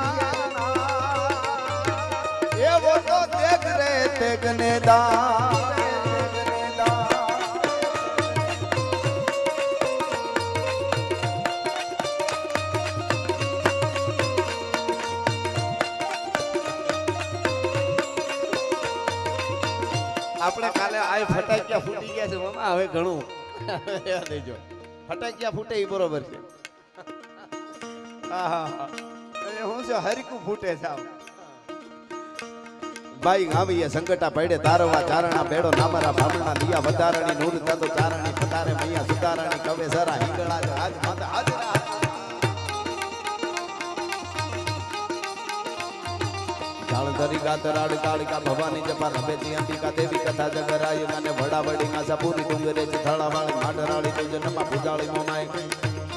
રે તેગને દાન આપણે કાલે આ ફટાકિયા ફૂટી ગયા છે મામા હવે ઘણું દેજો ફટાકિયા ફૂટે એ બરોબર છે હા હું છે હરકું ફૂટે છે ભાઈ ગાવીએ સંકટા પડે તારવા ચારણા બેડો નામરા ભામણા દિયા વધારણી નૂર તાતો ચારણી પતારે મૈયા સુધારણી કવે સરા હિંગળા આજ માતા હાજરા જાળધરી ગાતરાડ કાળિકા ભવાની જપા રબેતી અંબિકા દેવી કથા જગરાય અને વડાવડી ના સપૂરી ડુંગરે થળા વાળી માઢરાળી તો જન્મા પૂજાળી મોનાય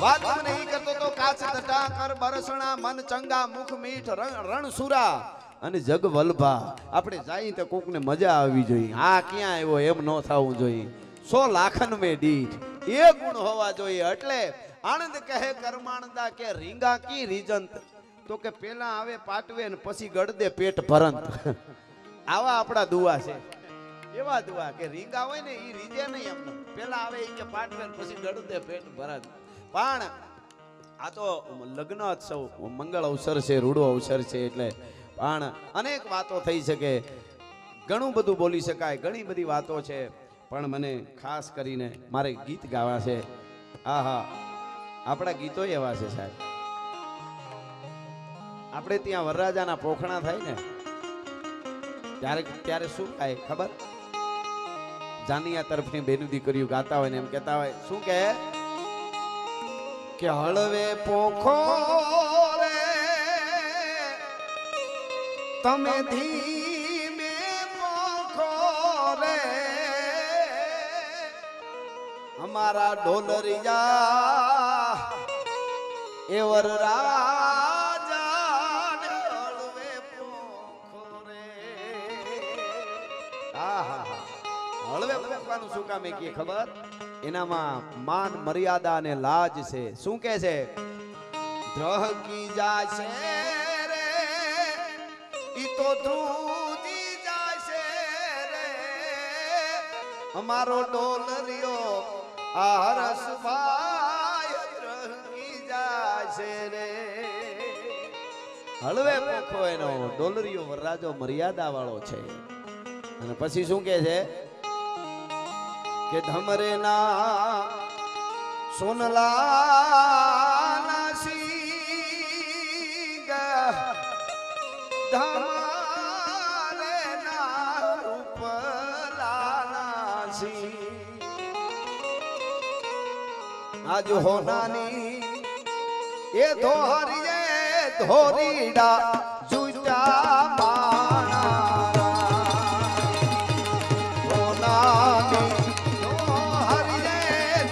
વાત મને ઈ કરતો તો કાચ તટા કર બરસણા મન ચંગા મુખ મીઠ રણ સુરા અને જગ વલ્ભા આપણે જાય તો કોકને મજા આવવી જોઈએ આ ક્યાં આવ્યો એમ ન થવું જોઈએ 100 લાખન મે દીઠ એ ગુણ હોવા જોઈએ એટલે આનંદ કહે કરમાણદા કે રીંગા કી રીજંત તો કે પેલા આવે પાટવે ને પછી ગળદે પેટ ભરંત આવા આપણા દુઆ છે એવા દુઆ કે રીંગા હોય ને ઈ રીજે નહીં એમને પેલા આવે ઈ કે પાટવે ને પછી ગળદે પેટ ભરંત પણ આ તો લગ્ન ઉત્સવ મંગળ અવસર છે રૂડો અવસર છે એટલે પણ અનેક વાતો થઈ શકે ઘણું બધું બોલી શકાય ઘણી બધી વાતો છે પણ મને ખાસ કરીને મારે ગીત ગાવા છે આહા આપણા ગીતો એવા છે સાહેબ આપણે ત્યાં વરરાજાના પોખણા થાય ને ત્યારે શું થાય ખબર જાનિયા તરફની બેનું દીકરીઓ ગાતા હોય ને એમ કહેતા હોય શું કહે કે હળવે પોખો રે તમે ધીમે પોખો રે અમારા ઢોલરિયા એ વરરાજા ને હળવે પોખો રે હળવે પોખવાનું શું કામ એ કે ખબર એનામાં માન મર્યાદા અને લાજ છે શું કે છે દ્રહકી જાશે રે ઈ તો ધ્રુજી જાશે રે અમારો ડોલરિયો આ હરસભાઈ દ્રહકી જાશે રે હળવે પોખો એનો ડોલરિયો વરરાજો મર્યાદા વાળો છે અને પછી શું કે છે કે ધમરે ના સોનલા નાસી ધમરે ના રૂપલા નાસી આજ હોનાની એ ધોરીડા જુટા માણા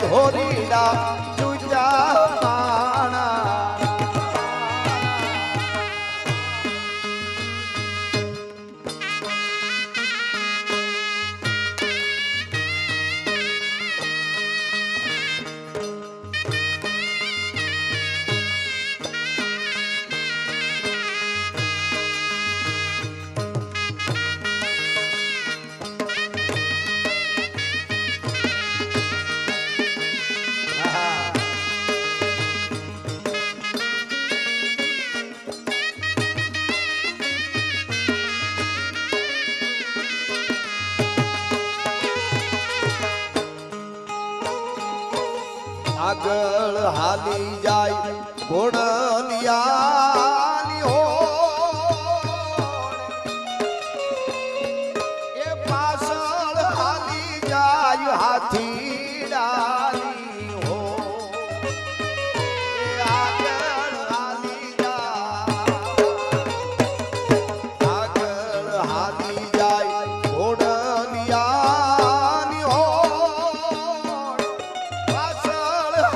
ધોરીડા જુજા માણા આગળ હાલી જાય ઘોડલિયાની હો એ પાછળ હાલી જાય હાથી ડાલી હો એ આગળ હાલી જાય ઘોડલિયાની હો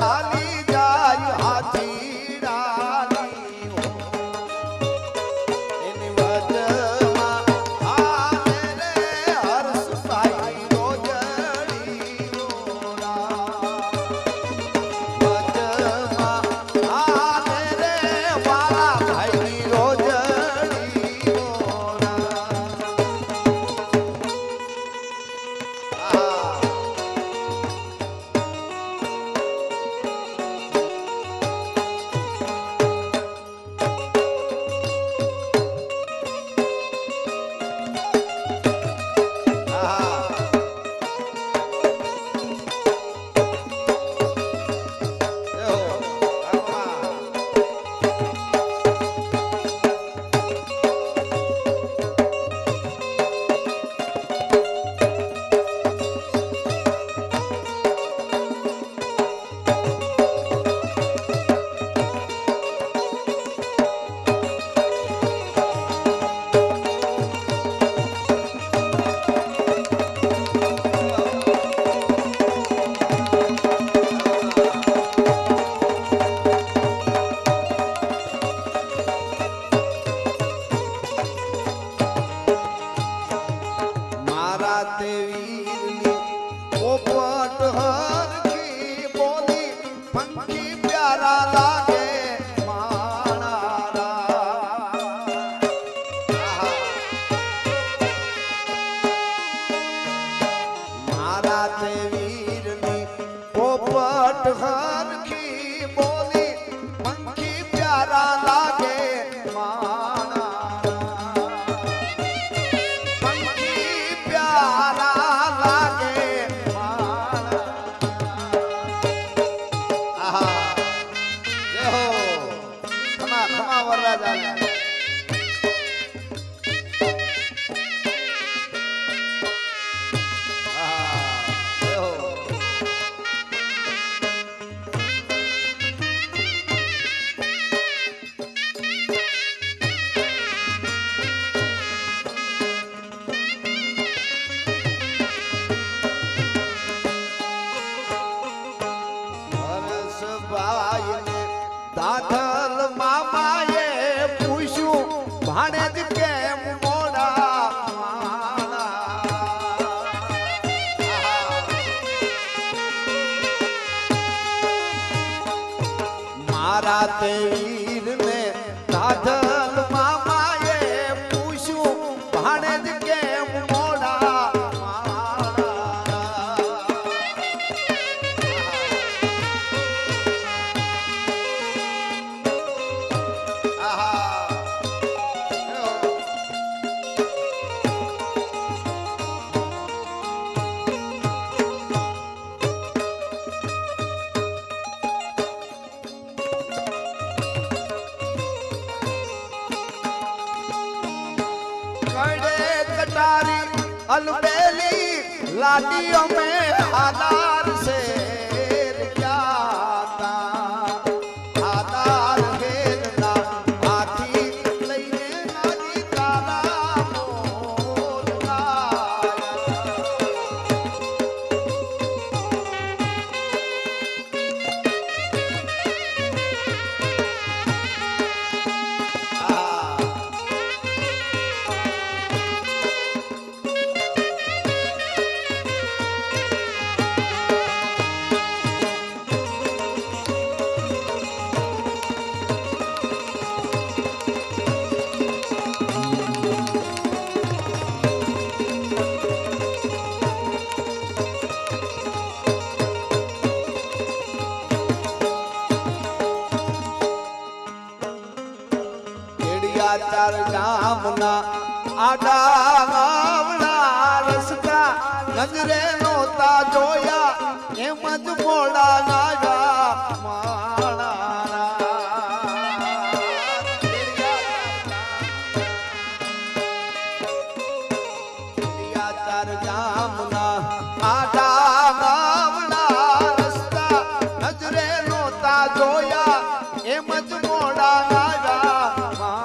હાલી જાય હાથી ડાલી હો એની વચમાં આવે રે હર્ષભાઈ રોજડી હો વીરની પોપટ હરખી બોલી પંખી પ્યારા લાગે મારા તે વીરની પોપટ હરખી બોલી પંખી પ્યારા લાગે પંખી પ્યારા લાગે આહા જય હો ખમા ખમા વરરાજા દાદલ મામાએ પૂછ્યું ભાણેજ કેમ મોડા મારા તે વીરને દાદલ મામાએ પૂછ્યું ભાણેજ કેમ મોડા अलबेली लाडियों में आधार से आधार खेलना हाथी लईने नागी तारा बोलना ચાર ગામના આડા ગામના રસ્તા નજરે નહોતા જોયા એમ જ મોડા નાયા ચાર ગામના આડા ગામના રસ્તા નજરે નહોતા જોયા એમ જ મોડા નાયા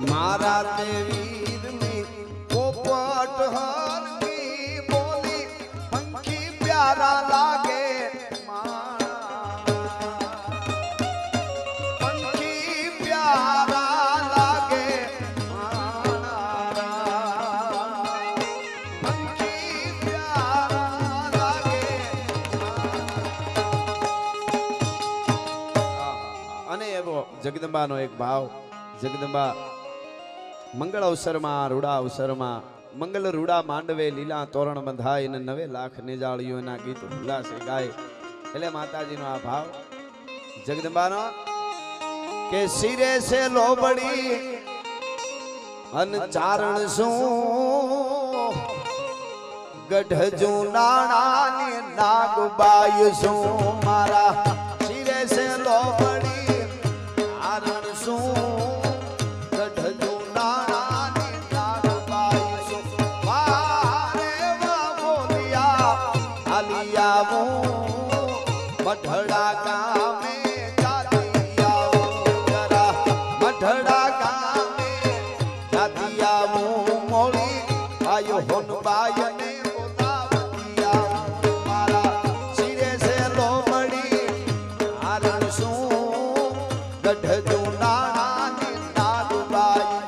મારા તે વીરની પોપટ હરખી બોલી પંખી પ્યારા લાગે પંખી પ્યારા લાગે પંખી પ્યારા લાગે અને એવો જગદંબાનો એક ભાવ જગદંબા મંગળ અવસરમાં રૂડા અવસરમાં મંગલ રૂડા માંડવે લીલા તોરણ બંધાય ને 9 લાખ નિજાળીઓ એના ગીત ઉલ્લાસે ગાય. એટલે માતાજીનો આ ભાવ જગદંબાનો કે શિરે છે લોબડી અન ચારણ શું ગઢ જુનાણાની નાગબાઈ શું મારા શિરે છે લોબડી ચારણ શું ગઢ જુનાણાની નાગબાઈ શું વારે વા બોલિયા આલિયા હું મઢડા ગામે જાતી આવું જરા મઢડા ગામે જાતી આવું મોળી આયો હોનબાઈ ને બોલાવતી આવું મારા શિરે છે લોમડી આરણ શું ગઢ જુનાણાની નાગબાઈ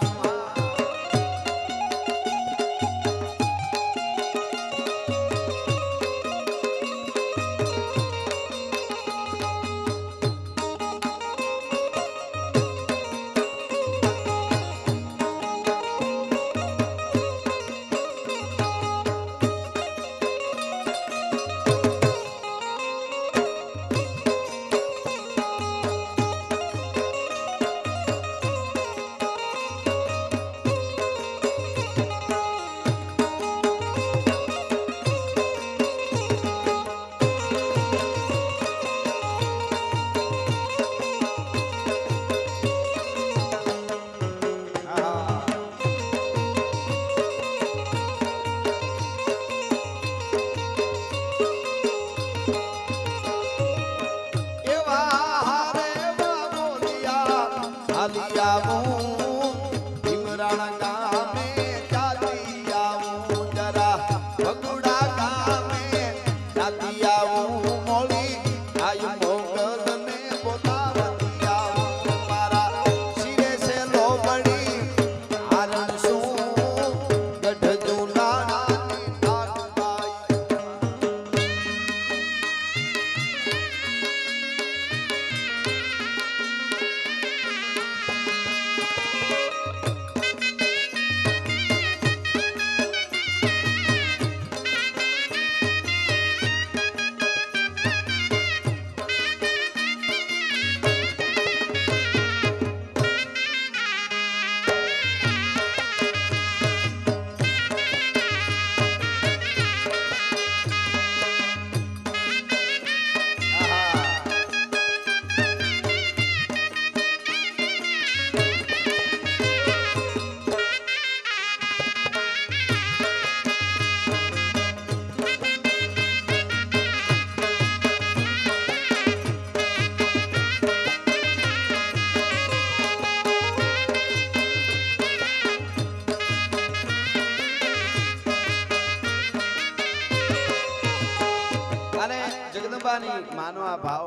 માનો આ ભાવ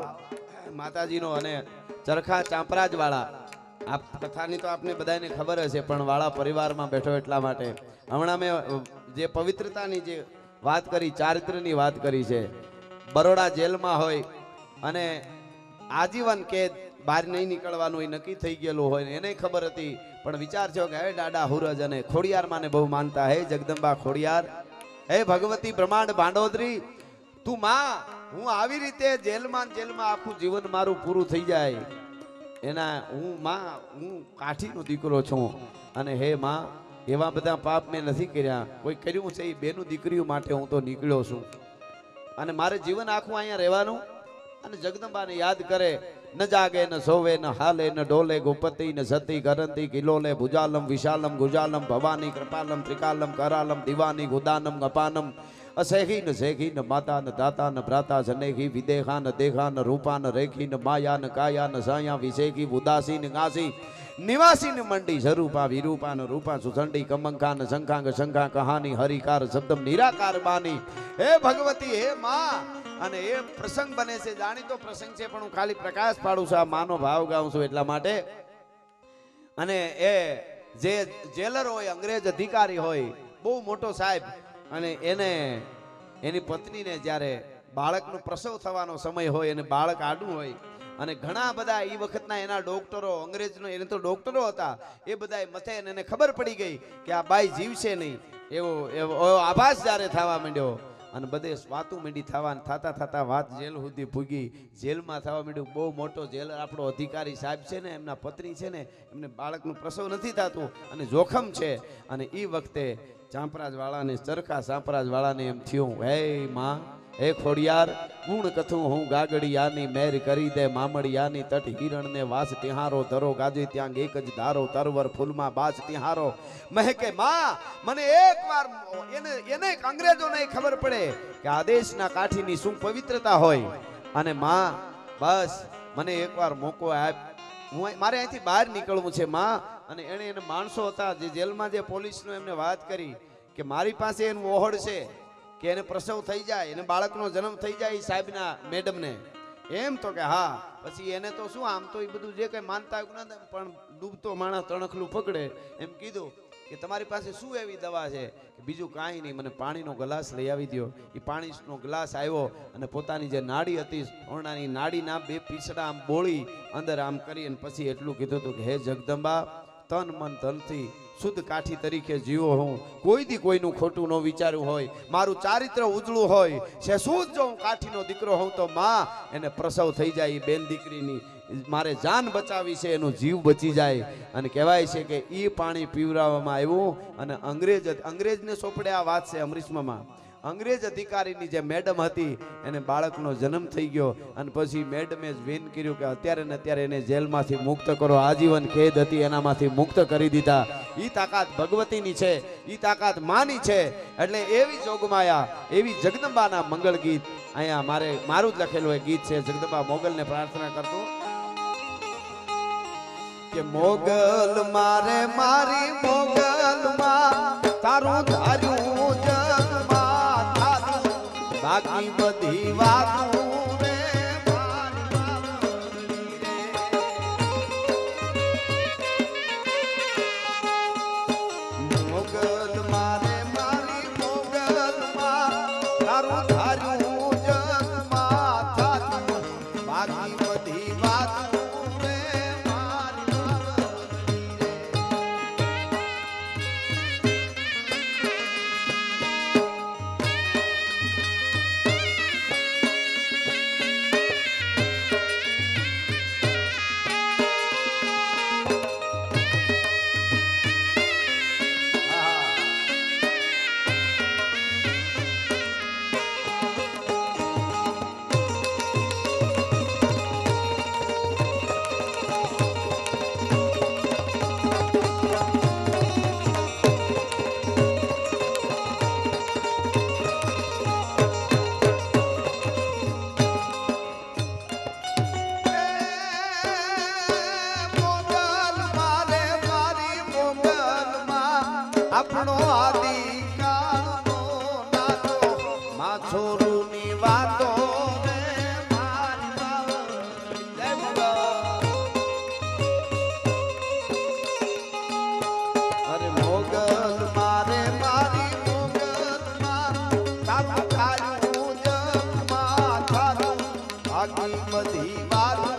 માતાજીનો અને ચરખા ચાંપરાજ વાળા આ કથાની તો આપને બધાને ખબર હશે પણ વાળા પરિવારમાં બેઠો એટલા માટે હમણાં મેં જે પવિત્રતાની જે વાત કરી ચારિત્રની વાત કરી છે બરોડા જેલમાં હોય અને આજીવન કેદ બહાર નહીં નીકળવાનું એ નક્કી થઈ ગયેલું હોય એને ખબર હતી પણ વિચાર થયો કે હે દાડા હુરજ અને ખોડિયાર માને બહુ માનતા હે જગદંબા ખોડિયાર હે ભગવતી બ્રહ્માંડ ભાંડોદરી તું માં હું આવી રીતે જેલમાં આખું જીવન મારું પૂરું થઈ જાય એના હું કાઠીનો દીકરો છું અને હે માં એવા બધા પાપ મેં નથી કર્યા કોઈ કર્યું છે એ બેનું દીકરીઓ માટે હું તો નીકળ્યો છું અને મારે જીવન આખું અહીંયા રહેવાનું અને જગદંબાને યાદ કરે ન જાગે ન સોવે ન હાલે ન ડોલે ગોપતિ ન સતી કરંતી કિલોલે ભુજાલમ વિશાલમ ગુજાલમ ભવાની કૃપાલમ ત્રિકાલમ કરાલમ દિવાની ગુદાનમ અપાનમ અસેખી ન શેખી ન માતા ન દાતા ન ભ્રાતા જનેખી વિદેખા ન દેખા ન રૂપા ન રેખી ન માયા ન કાયા ન સાયા વિશેખી ઉદાસી ન ગાસી નિવાસી ન મંડી સ્વરૂપા વિરૂપા ન રૂપા સુસંડી કમંકા ન શંખાંગ શંખા કહાની હરિકાર શબ્દમ નિરાકાર બાની હે ભગવતી હે માં અને એ પ્રસંગ બને છે જાણીતો પ્રસંગ છે પણ હું ખાલી પ્રકાશ પાડું છું આ માનો ભાવ ગાઉં છું એટલા માટે અને એ જે જેલર હોય અંગ્રેજ અધિકારી હોય બહુ મોટો સાહેબ અને એને એની પત્નીને જ્યારે બાળકનો પ્રસવ થવાનો સમય હોય અને બાળક આડું હોય અને ઘણા બધા એ વખતના એના ડોક્ટરો અંગ્રેજનો એને તો ડોક્ટરો હતા એ બધા મથે એને ખબર પડી ગઈ કે આ બાઈ જીવશે નહીં એવો એવો આભાસ જ્યારે થવા માંડ્યો અને બધે વાતું માંડી થવા થતા થતા વાત જેલ સુધી પૂગી જેલમાં થવા માંડ્યું બહુ મોટો જેલ આપણો અધિકારી સાહેબ છે ને એમના પત્ની છે ને એમને બાળકનું પ્રસવ નથી થતું અને જોખમ છે અને એ વખતે ચાંપરાજ વાળાને ચરખા ચાંપરાજ વાળાને એમ થયું હે માં હે ખોડિયાર ગુણ કથું હું ગાગડિયાની મેર કરી દે મામડિયાની તટ હિરણને વાસ તિહારો ધરો ગાજી ત્યાં એક જ ધારો તરવર ફૂલમાં બાસ તિહારો મહેકે માં મને એકવાર એને અંગ્રેજોને ખબર પડે કે આ દેશના કાઠીની શું પવિત્રતા હોય અને માં બસ મને એકવાર મોકો આપ મારે અહીંથી બહાર નીકળવું છે માં અને એને માણસો હતા જે જેલમાં જે પોલીસનો એમને વાત કરી કે મારી પાસે એનું ઓહડ છે કે એને પ્રસવ થઈ જાય એને બાળકનો જન્મ થઈ જાય સાહેબના મેડમને એમ તો કે હા પછી એને તો શું આમ તો એ બધું જે કંઈ માનતા પણ ડૂબતો માણસ તણખલું પકડે એમ કીધું કે તમારી પાસે શું એવી દવા છે કે બીજું કાંઈ નહીં મને પાણીનો ગ્લાસ લઈ આવી દો એ પાણીનો ગ્લાસ આવ્યો અને પોતાની જે નાડી હતી ઓરણાની નાડીના બે પીસડા આમ બોળી અંદર આમ કરી અને પછી એટલું કીધું હતું કે હે જગદંબા તન મન ધનથી શુદ્ધ કાઠી તરીકે જીવો હું કોઈ દી કોઈનું ખોટું ન વિચાર્યું હોય મારું ચારિત્ર ઉજળું હોય છે શુદ્ધ જો હું કાઠીનો દીકરો હોઉં તો માં એને પ્રસવ થઈ જાય એ બેન દીકરીની મારે જાન બચાવી છે એનો જીવ બચી જાય અને કહેવાય છે કે એ પાણી પીવડાવવામાં આવ્યું અને અંગ્રેજને સોંપડે આ વાત છે અમરીશમાં અંગ્રેજ અધિકારીની જે મેડમ હતી એને બાળકનો જન્મ થઈ ગયો અને પછી મેડમે જ વિન કર્યું કે અત્યારે ને અત્યારે એને જેલમાંથી મુક્ત કરો આજીવન કેદ હતી એનામાંથી મુક્ત કરી દીધા ઈ તાકાત ભગવતીની છે ઈ તાકાત માની છે એટલે એવી જોગમાયા એવી જગદંબાના મંગળ ગીત અહીંયા મારું જ લખેલું એ ગીત છે જગદંબા મોગલને પ્રાર્થના કરતો કે મોગલ મારે મારી મોગલમાં તારું ધાર્યું જગમાં થાતું બાકી બધી વાતું રે મોગલ મારે મારી મોગલમાં તારું ધાર્યું જગમાં થાતું બાકી બધી વાતું આપણો આદિકાળનો નાતો માછોરુની વાતો રે અરે મોગલ મારે મારી મોગલમાં તારું ધાર્યું જગમાં થાતું બાકી બધી વાતો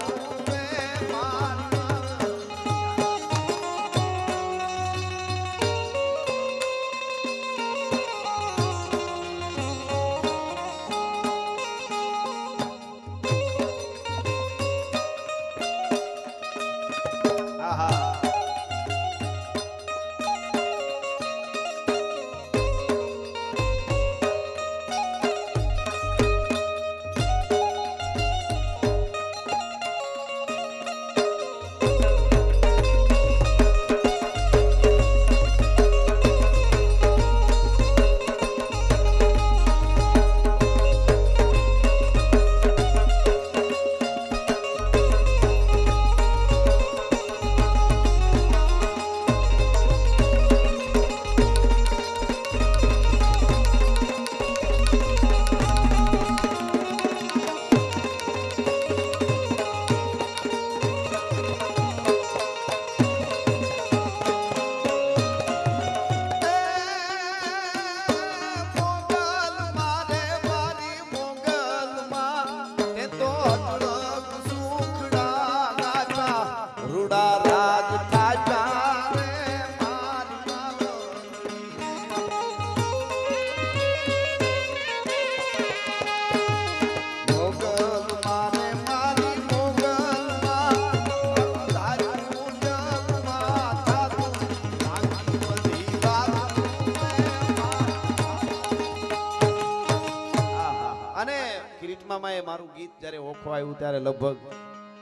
અને કિરીટમામાં મારું ગીત જ્યારે ઓખો આવ્યું ત્યારે લગભગ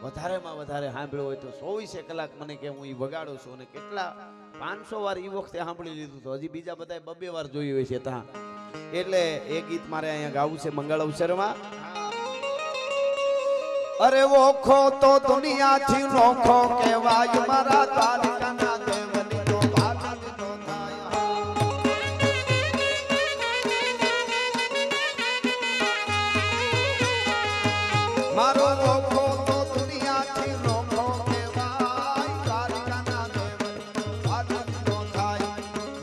વધારેમાં વધારે સાંભળ્યું હોય તો 24 કલાક મને કે હું ઈ વગાડું છું અને કેટલા 500 વાર ઈ વખતે સાંભળી લીધું તો હજી બીજા બધા 2 વાર જોયું હોય છે ત્યાં એટલે એ ગીત મારે અહીંયા ગાવું છે મંગળ અવસરમાં અરે ઓખો તો દુનિયાથી નોખો કહેવાય મારા દ્વારકાના દેવની તો ભાગ તો થાય મારો ઓખો તો દુનિયાથી નોખો કહેવાય દ્વારકાના દેવની તો ભાગ તો થાય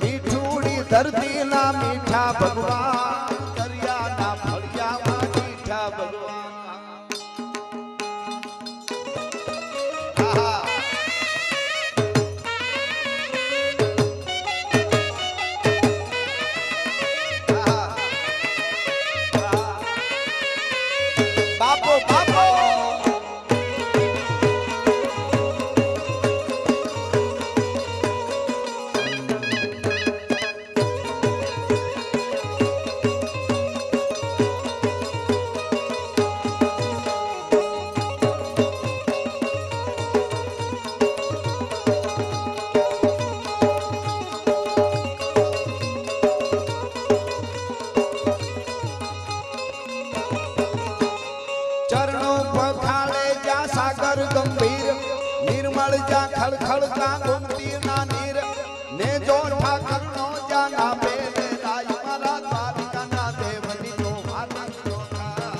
મીઠુડી ધરતીના મીઠા ભગવાન દરિયાના ફળિયામાં મીઠા ભગવાન નિર્મળ જા ખળખળ કા ગુમતી ના નીર ને જો ઠાકર નો જા ના બેલે રાય મારા દ્વારકાના દેવની તો વાત તો થાય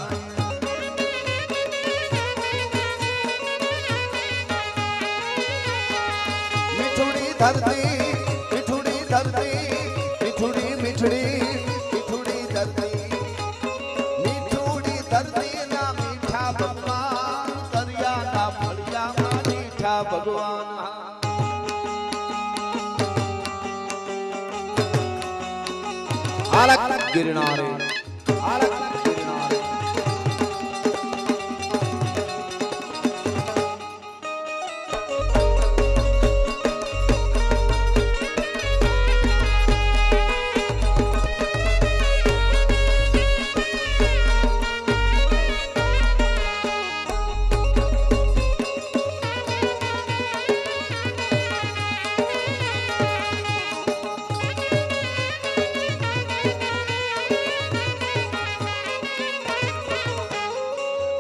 મીઠુડી ધરતી મીઠુડી ધરતી મીઠુડી મીઠડી મીઠુડી ધરતી મીઠુડી ધરતી ના મીઠા ભગવાન દરિયાના ફળિયામાં મીઠા ભગવાન આલક ગિરનારે આલક ગિરનારે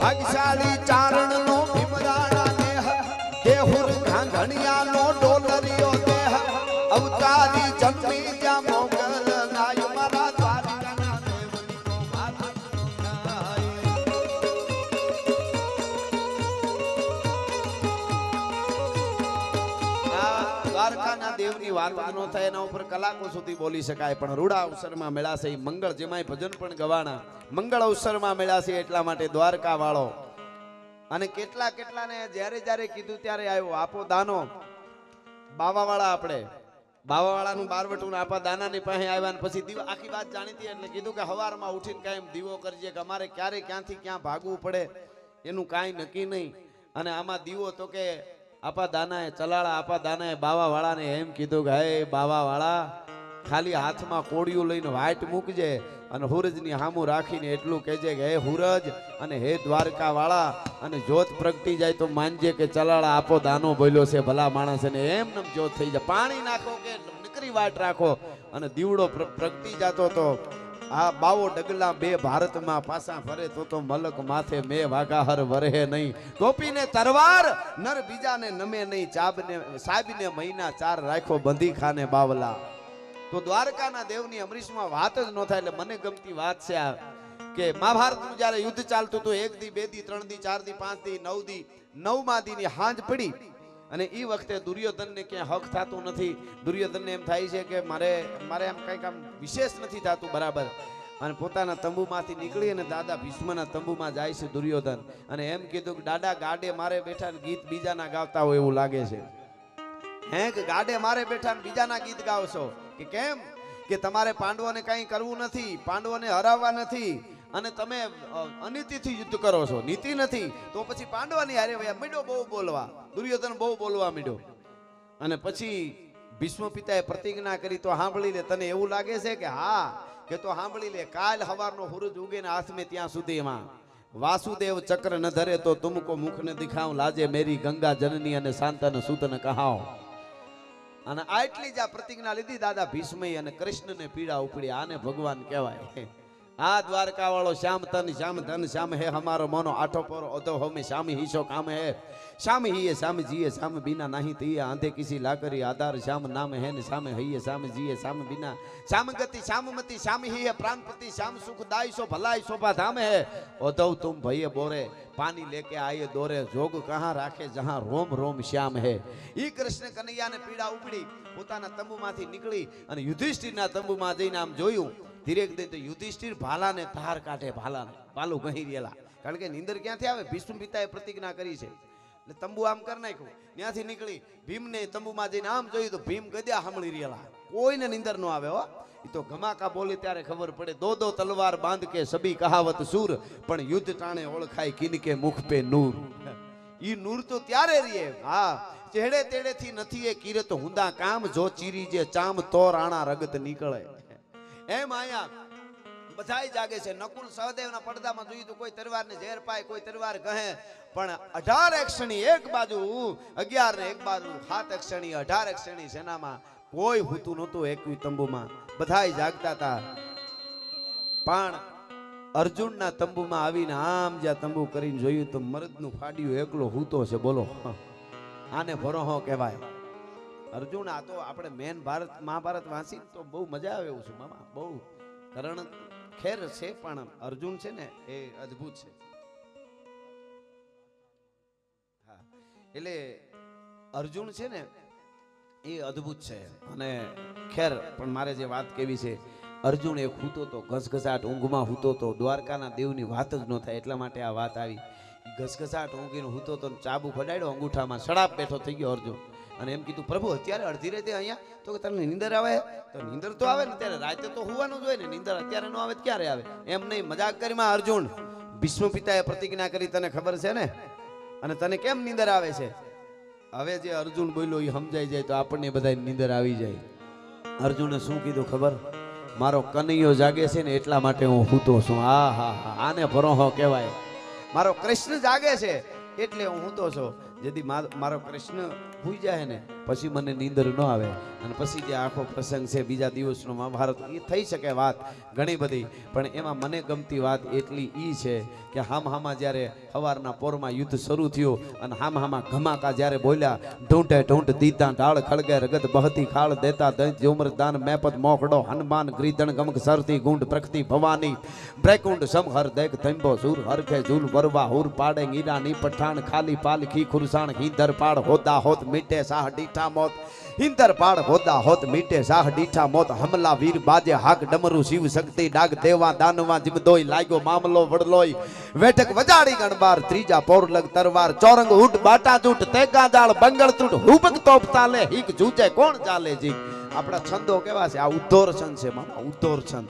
ભાગશાળી ચારણ નો ભીમરાણા દેહ દેહુર ઘાંઘણિયા નો ડોલરિયો દેહ અવતારી જન્મી ત્યાં મોગલ નાય મારા દ્વારકાના દેવની તો વાત થાય આ દ્વારકાના દેવની વાત ન થાય એના ઉપર કલાકો સુધી બોલી શકાય પણ રૂડા અવસરમાં મેળાશે ઈ મંગળ જેમાંય ભજન પણ ગવાના મંગળ અવસરમાં મેળાશે એટલા માટે દ્વારકા વાળો અને કેટલા કેટલાને જ્યારે જ્યારે કીધું ત્યારે આવ્યો આપો દાનો બાવાવાળા આપણે બાવાવાળાનું બારવટું આપા દાનાની પાસે આવ્યા ને પછી દીવા આખી વાત જાણીતી એટલે કીધું કે હવારમાં ઉઠીને કાંઈ દીવો કરજે કે અમારે ક્યારે ક્યાંથી ક્યાં ભાગવું પડે એનું કાંઈ નક્કી નહીં અને આમાં દીવો તો કે આપા દાનાએ ચલાળા આપા દાનાએ બાવાવાળાને એમ કીધું કે હે બાવાવાળા ખાલી હાથમાં કોડિયું લઈને વાટ મૂકજે અને હુરજની હામું રાખીને એટલું કહેજે કે હે હુરજ અને હે દ્વારકા વાળા અને જોત પ્રગટી જાય તો માનજે કે ચલાળા આપો દાનો બોલ્યો છે ભલા માણસ અને એમને જોત થઈ જાય પાણી નાખો કે નીકળી વાટ રાખો અને દીવડો પ્રગટી જતો તો આ બાવો ડગલા બે ભારતમાં પાસા ફરે તો મલક માથે મે વાઘાહર વરહે નહીં ટોપીને તરવાર નર બીજાને નમે નહીં ચાબને સાબને મહિના 4 રાખો બંધી ખાને બાવલા તો દ્વારકાના દેવની અમરીશમાં વાત જ ન થાય એટલે મને ગમતી વાત છે આ કે મહાભારતનું જ્યારે યુદ્ધ ચાલતું હતું 1 દી 2 દી 3 દી 4 દી 5 દી 9 દી 9મા દીની હાંજ પડી અને એ વખતે દુર્યોધનને ક્યાંય હક થતું નથી દુર્યોધનને એમ થાય છે કે મારે એમ કંઈક આમ વિશેષ નથી થતું બરાબર અને પોતાના તંબુમાંથી નીકળી અને દાદા ભીષ્મના તંબુમાં જાય છે દુર્યોધન અને એમ કીધું કે દાદા ગાડે મારે બેઠા ગીત બીજાના ગાતા હોય એવું લાગે છે હે કે ગાડે મારે બેઠા બીજાના ગીત ગાવશો કે કેમ કે તમારે પાંડવોને કંઈ કરવું નથી પાંડવોને હરાવવા નથી અને તમે અનીતિથી યુદ્ધ કરો છો નીતિ નથી તો પછી પાંડવાની હારે વયા મીડો બહુ બોલવા દુર્યોધન બહુ બોલવા મીડો અને પછી ભીષ્મ પિતાએ પ્રતિજ્ઞા કરી તો સાંભળી લે તને એવું લાગે છે કે હા કે તો સાંભળી લે, કાલ હવારનો સૂરજ ઉગે ને હાથમે ત્યાં સુધીમાં વાસુદેવ ચક્ર ન ધરે તો તુમકો મુખ ન દિખાવ, લાજે મેરી ગંગા જનની અને શાંતન સૂતન કહાવ. અને આટલી જ આ પ્રતિજ્ઞા લીધી દાદા ભીષ્મય અને કૃષ્ણને પીડા ઉપડી. આને ભગવાન કહેવાય. આ દ્વારકા વાળો શ્યામ તન શ્યામ ધન શ્યામ હે હમારો મોનો આઠો પોરો ઓધો હોમે શ્યામ હિશો કામ હે શ્યામ હિયે શ્યામ જીએ શ્યામ बिना नहीं तिए आंधे किसी लाकरी आधार श्याम नाम है ने श्याम हइये श्याम जीए श्याम बिना श्याम गति श्याम मति श्याम हिये प्राणपति श्याम सुखदाई सो भलाई शोभा धाम है ओधव तुम भैये बोरे पानी लेके आए दौरे जोग कहाँ राखे जहाँ रोम रोम श्याम है. ઈ કૃષ્ણ કનૈયાને પીડા ઉપડી, પોતાના તંબુમાંથી નીકળી અને યુધિષ્ઠિરના તંબુમાં જઈને આમ જોયું. ધીરે ધીરે તો યુધિષ્ઠિર ભાલાને ધાર કાઢે, ભાલું ગહી રહેલા. કારણ કે નીંદર ક્યાંથી આવે? ભીષ્મ પિતાએ પ્રતિજ્ઞા કરી છે એટલે તંબુ આમ કરી નાખ્યું. ત્યાંથી નીકળી ભીમને તંબુમાં જઈને આમ જોયું તો ભીમ ગદ્યા સાંભળી રહેલા. કોઈને નીંદર ન આવે હો. એ તો ઘમાકા બોલે ત્યારે ખબર પડે. દો તલવાર બાંધ કે સબી કહાવત સૂર, પણ યુદ્ધ ટાણે ઓળખાય કિનકે મુખ પે નૂર. ઈ નૂર તો ત્યારે રીએ. હા, ચેડે તેડેથી નથી એ કિરત હુંદા કામ, જો ચીરી જે ચામ તો રાણા રગત નીકળે. એમ આયા બધાય જાગે છે. નકુલ સહદેવના પડદામાં જોયું તો કોઈ તલવારને ઝેર પાય, કોઈ તલવાર કહે, પણ 18 એક્ષણી એક બાજુ, 11 ને એક બાજુ, 7 એક્ષણી 18 એક્ષણી સેનામાં કોઈ હોતું નહોતું. એકવી તંબુમાં બધાય જાગતા હતા. પણ અર્જુનના તંબુમાં આવીને આમ જ્યાં તંબુ કરીને જોયું તો મરદનું ફાડ્યું એકલો હૂતો છે. બોલો, આને ભરોહો કહેવાય. અર્જુન આ તો આપણે મેન ભારત મહાભારત વાંચી તો બહુ મજા આવે એવું છે મામા. બહુ કરણ ખેર છે, પણ અર્જુન છે ને એ અદ્ભુત છે. હા, એટલે અર્જુન છે ને એ અદ્ભુત છે. અને ખેર પણ મારે જે વાત કેવી છે, અર્જુન એ હૂતો તો ઘસઘસાટ ઊંઘમાં હૂતો તો. દ્વારકાના દેવની વાત જ ન થાય એટલા માટે આ વાત આવી. ઘસઘસાટ ઊંઘીને હૂતો તો, ચાબુ ફડાડ્યો અંગૂઠામાં, સડાપ બેઠો થઈ ગયો અર્જુન. અને એમ કીધું, પ્રભુ અત્યારે અડધી રાતે અહીંયા? તો કે તમને નીંદર આવે? તો નીંદર તો આવે ને, ત્યારે રાતે તો હોવાનું જ હોય ને. નીંદર અત્યારે ન આવે ક્યારે આવે? એમ નહીં, મજાક કરીમાં અર્જુન. ભીષ્મ પિતાએ પ્રતિજ્ઞા કરી, તને ખબર છે ને, અને તને કેમ નીંદર આવે છે? હવે જે અર્જુન બોલ્યો એ સમજાઈ જાય તો આપણને બધા નીંદર આવી જાય. અર્જુને શું કીધું ખબર? મારો કનૈયો જાગે છે ને એટલા માટે હું હૂતો છું. હા હા હા, આને ભરોહો કહેવાય. મારો કૃષ્ણ જાગે છે એટલે હું હૂતો છું. જેથી મારો કૃષ્ણ ભૂઈ જાય ને પછી મને નીંદર ન આવે. અને પછી જે આખો પ્રસંગ છે બીજા દિવસનો મહાભારત, એ થઈ શકે વાત ઘણી બધી, પણ એમાં મને ગમતી વાત એટલી ઈ છે કે હામાં જ્યારે સવારના પોરમાં યુદ્ધ શરૂ થયું અને હામાં ઘમાકા જ્યારે બોલ્યા, ઢૂંઢે ઢૂંઢ દીતા ઢાળ ખળગે રગત બહતી ખાળ દેતા દંત જોમર દાન મેપત મોકડો હનુમાન ગ્રીધણ ગમક સરતી ગુંડ પ્રકૃતિ ભવાની બ્રેકુંડ સમહર દેખ થંબો સુર હરખે ઝૂલ વરવા હુર પાડે ઈરાની પઠાણ ખાલી પાલખી ખુરસાણ હિંદર પાડ હોદા હોત મીટે સાહ ડીઠા મોત હિંદર પાડ હોદા હોત મીટે સાહ ડીઠા મોત હમલા વીર બાજે હાક ડમરુ શિવ શક્તિ ડાગ દેવા દાનવા જીમદોય લાગ્યો મામલો વડલોય વેઠક વજાડી ગણબાર ત્રીજા પૌર લગ તરવાર ચોરંગ ઉઠ બાટા જૂટ તેગા જાળ બંગળ તૂટ હુબક તોપ તાલે હિક જૂચે કોણ ચાલે જી. આપણા છંદો કેવા છે? આ ઉદ્ધોર છંદ છે મામા, ઉદ્ધોર છંદ.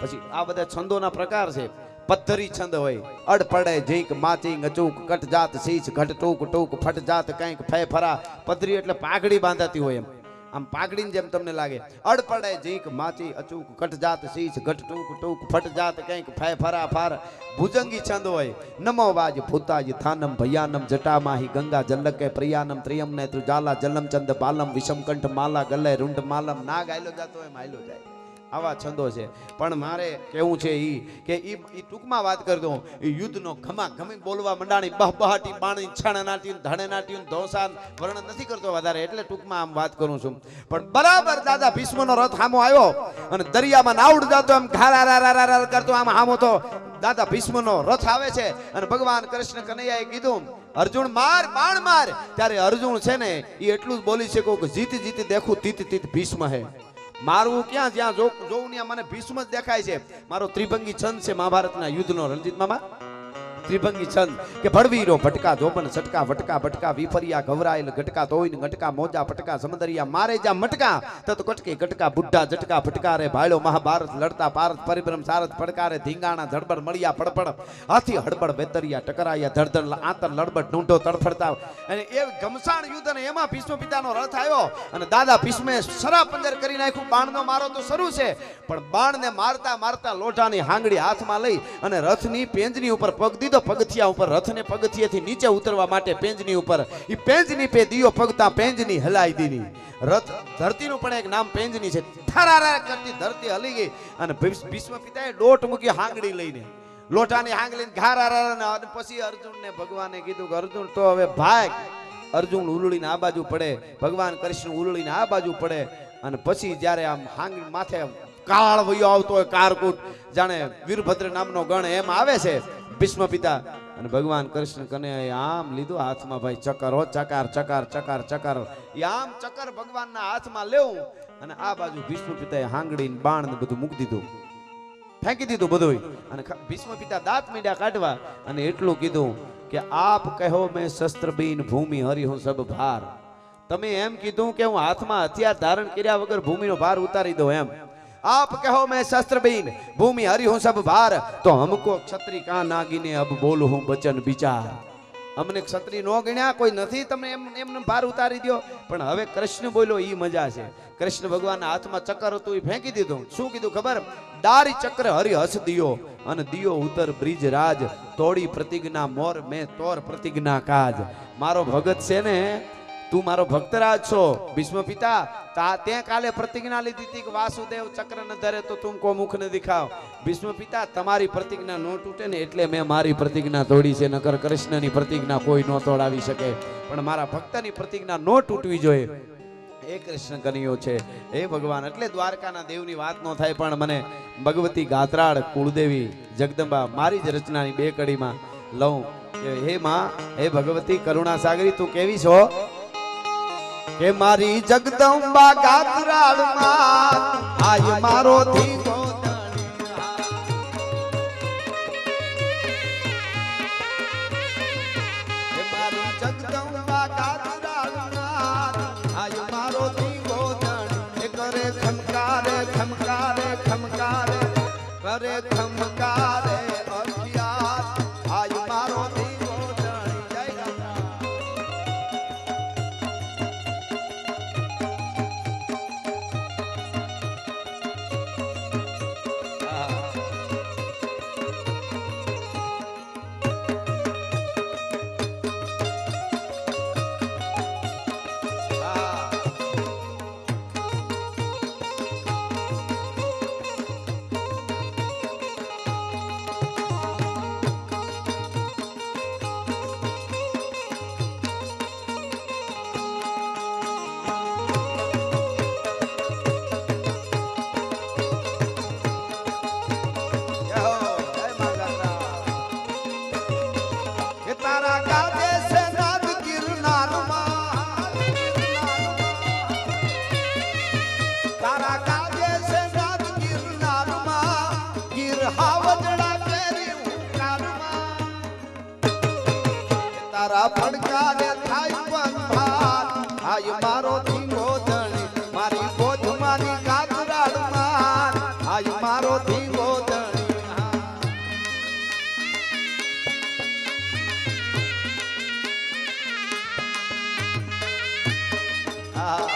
પછી આ બધા છંદોના પ્રકાર છે. પથ્થરી છંદ હોય, અડ પડે ઝીંક માચિંગ અચૂક કટ જાત શીશ ઘટ ટૂક ટૂક ફટ જાત કંઈક ફે ફરા. પથરી એટલે પાઘડી બાંધાતી હોય એમ, આમ પાઘડીની જેમ તમને લાગે. અડ પડે ઝીંક માચી અચૂક કટ જાત શીશ ઘટ ટૂક ટૂક ફટ જાત કંઈક ફે ફરા ફાર. ભુજંગી છંદ હોય, નમો વાજ ભૂતાજ થાનમ ભયાનમ જટામાહી ગંગા જલકે પ્રિયાનમ ત્રિયમ ને ત્રુજાલા જલમ ચંદ બાલમ વિષમકંઠ માલા ગલે રૂંઢ માલમ. ના ગાયલો જાતો એમ હાયલો જાય. આવા છંદો છે. પણ મારે કેવું છે ઈ કે ઈ ટૂંકમાં વાત કરી દઉં. યુદ્ધનો ઘમા ઘમી બોલવા મંડાણી, બહબહાટી બાણી છાણનાટી ધણેનાટી ધોસાન વર્ણન નથી કરતો વધારે, એટલે ટૂંકમાં આમ વાત કરું છું. પણ બરાબર દાદા ભીષ્મનો રથ હામો આવ્યો અને દરિયામાં નાવડ જાતો એમ ઘારા કરતો આમ હામો તો દાદા ભીષ્મનો રથ આવે છે અને ભગવાન કૃષ્ણ કનૈયાએ કીધું, અર્જુન માર બાણ માર. ત્યારે અર્જુન છે ને એ એટલું જ બોલી શકો કે જીત જીત દેખું તીત તીત ભીષ્મ હે. મારું ક્યાં જ્યાં જોઉં ત્યાં મને ભીષ્મ જ દેખાય છે. મારો ત્રિભંગી છંદ છે મહાભારતના યુદ્ધનો. રણજીત મામા ત્રિભંગી છંદ કે ભડવીરો ભટકા જોબન સટકા વટકા બટકા વિફરિયા ગવરાયેલ ગટકા તોઈન ગટકા મોજા પટકા સમંદરિયા મારે જા મટકા તત કટકે ગટકા બુઢા જટકા ફટકારે ભાળ્યો મહાભારત લડતા પારત પરિભ્રમ સારથ પડકારે ધીંગાણા ધડબડ મળ્યા પડપડ હાથી હડબડ વેતરિયા ટકરાયા ધડધડ આંતર લડબડ ઢૂંઢો તડફડતા અને એ ઘમસાણ યુદ્ધ અને એમાં ભીષ્મ પિતાનો રથ આવ્યો અને દાદા ભીષ્મે સરા પંજર કરી નાખ્યું. બાણનો મારો તો શરૂ છે પણ બાણને મારતા મારતા લોઢાની હાંગડી હાથમાં લઈ અને રથની પેંજની ઉપર પગ દીધો. પગથિયા ઉપર રથને પગથિયેથી નીચે ઉતરવા માટે પેંજની ઉપર ઈ પેંજની પે દિયો પગતા પેંજની હલાઈ દીધી. રથ ધરતીનું પણ એક નામ પેંજની છે. થરારા કરતી ધરતી હલી ગઈ અને ભીષ્મ પિતાએ દોટ મૂકી હાંગડી લઈને લોટાની હાંગ લઈને ઘારા અને પછી અર્જુનને ભગવાને કીધું કે અર્જુન તો હવે ભાગ. અર્જુન ઉલળીને આ બાજુ પડે, ભગવાન કૃષ્ણ ઉલળીને આ બાજુ પડે અને પછી જ્યારે આમ હાંગ માથે કાળ વયો આવતો હોય કારકૂટ જાણે વીરભદ્ર નામનો ગણ એમ આવે છે ભીષ્મ પિતા અને ભગવાન કૃષ્ણ કને આમ લીધું હાથમાં ભાઈ ચકર હો ચકાર ચકાર ચકાર ચકાર આમ ચકર ભગવાનના હાથમાં લેવું અને આ બાજુ ભીષ્મ પિતાએ હાંગડી બાણ ને બધું મૂકી દીધું, ફેંકી દીધું બધું અને ભીષ્મ પિતા દાંત મીંડા કાઢવા અને એટલું કીધું કે આપ કહો મેં શસ્ત્ર બીન ભૂમિ હરી હું સબ ભાર. તમે એમ કીધું કે હું હાથમાં હથિયાર ધારણ કર્યા વગર ભૂમિનો ભાર ઉતારી દો એમ. आप कहो मैं शस्त्र बीन भूमि हरि हूं सब भार तो हमको क्षत्रि का नागीने अब बोलू हूं बचन विचार. અમને ક્ષત્રિય નો ગણ્યા કોઈ નથી, તમે એમને ભાર ઉતારી દો. પણ હવે કૃષ્ણ બોલ્યો ઈ મજા છે. કૃષ્ણ ભગવાનના હાથમાં ચક્ર હતું એ ફેંકી દીધું. શું કીધું ખબર? દારી ચક્ર હરિ હસ દિયો અને દિયો ઉતર બ્રિજ રાજ તોડી પ્રતિજ્ઞા મોર મેં તોર પ્રતિજ્ઞા કાજ. મારો ભગત છે ને, તું મારો ભક્તરાજ છો. ભીષ્મ પિતા તે કાલે પ્રતિજ્ઞા લીધી હતી કે વાસુદેવ ચક્ર ન ધરે તો તુમકો મુખ ન દિખાવ. ભીષ્મ પિતા તમારી પ્રતિજ્ઞા ન તૂટે ને એટલે મેં મારી પ્રતિજ્ઞા તોડી છે, નકર કૃષ્ણની પ્રતિજ્ઞા કોઈ ન તોડાવી શકે. પણ મારા ભક્તની પ્રતિજ્ઞા ન તૂટવી જોઈએ એ કૃષ્ણ કનૈયો છે. હે ભગવાન, એટલે દ્વારકાના દેવની વાત ન થાય પણ મને ભગવતી ગાત્રાળ કુળદેવી જગદંબા મારી જ રચનાની બે કડીમાં લઉં. હે માં, હે ભગવતી કરુણા સાગરી, તું કેવી છો કે મારી જગદંબા ગાત્રાળ માં આય મારો ધીંગો ધણી. મારી જગદંબા ગાત્રાળ માં આય મારો ધીંગો ધણી. કરે ખમકારે ખમકારે ખમકારે કરે ખમકારે અખિયાર આય મારો ધીંગો ધણી. જય ગાત્રા. તારા પડકારે થાય પંથાર આય મારો ધીંગો ધણી. મારી ગોધ મારી ગાત્રાળ માં આય મારો ધીંગો ધણી. હા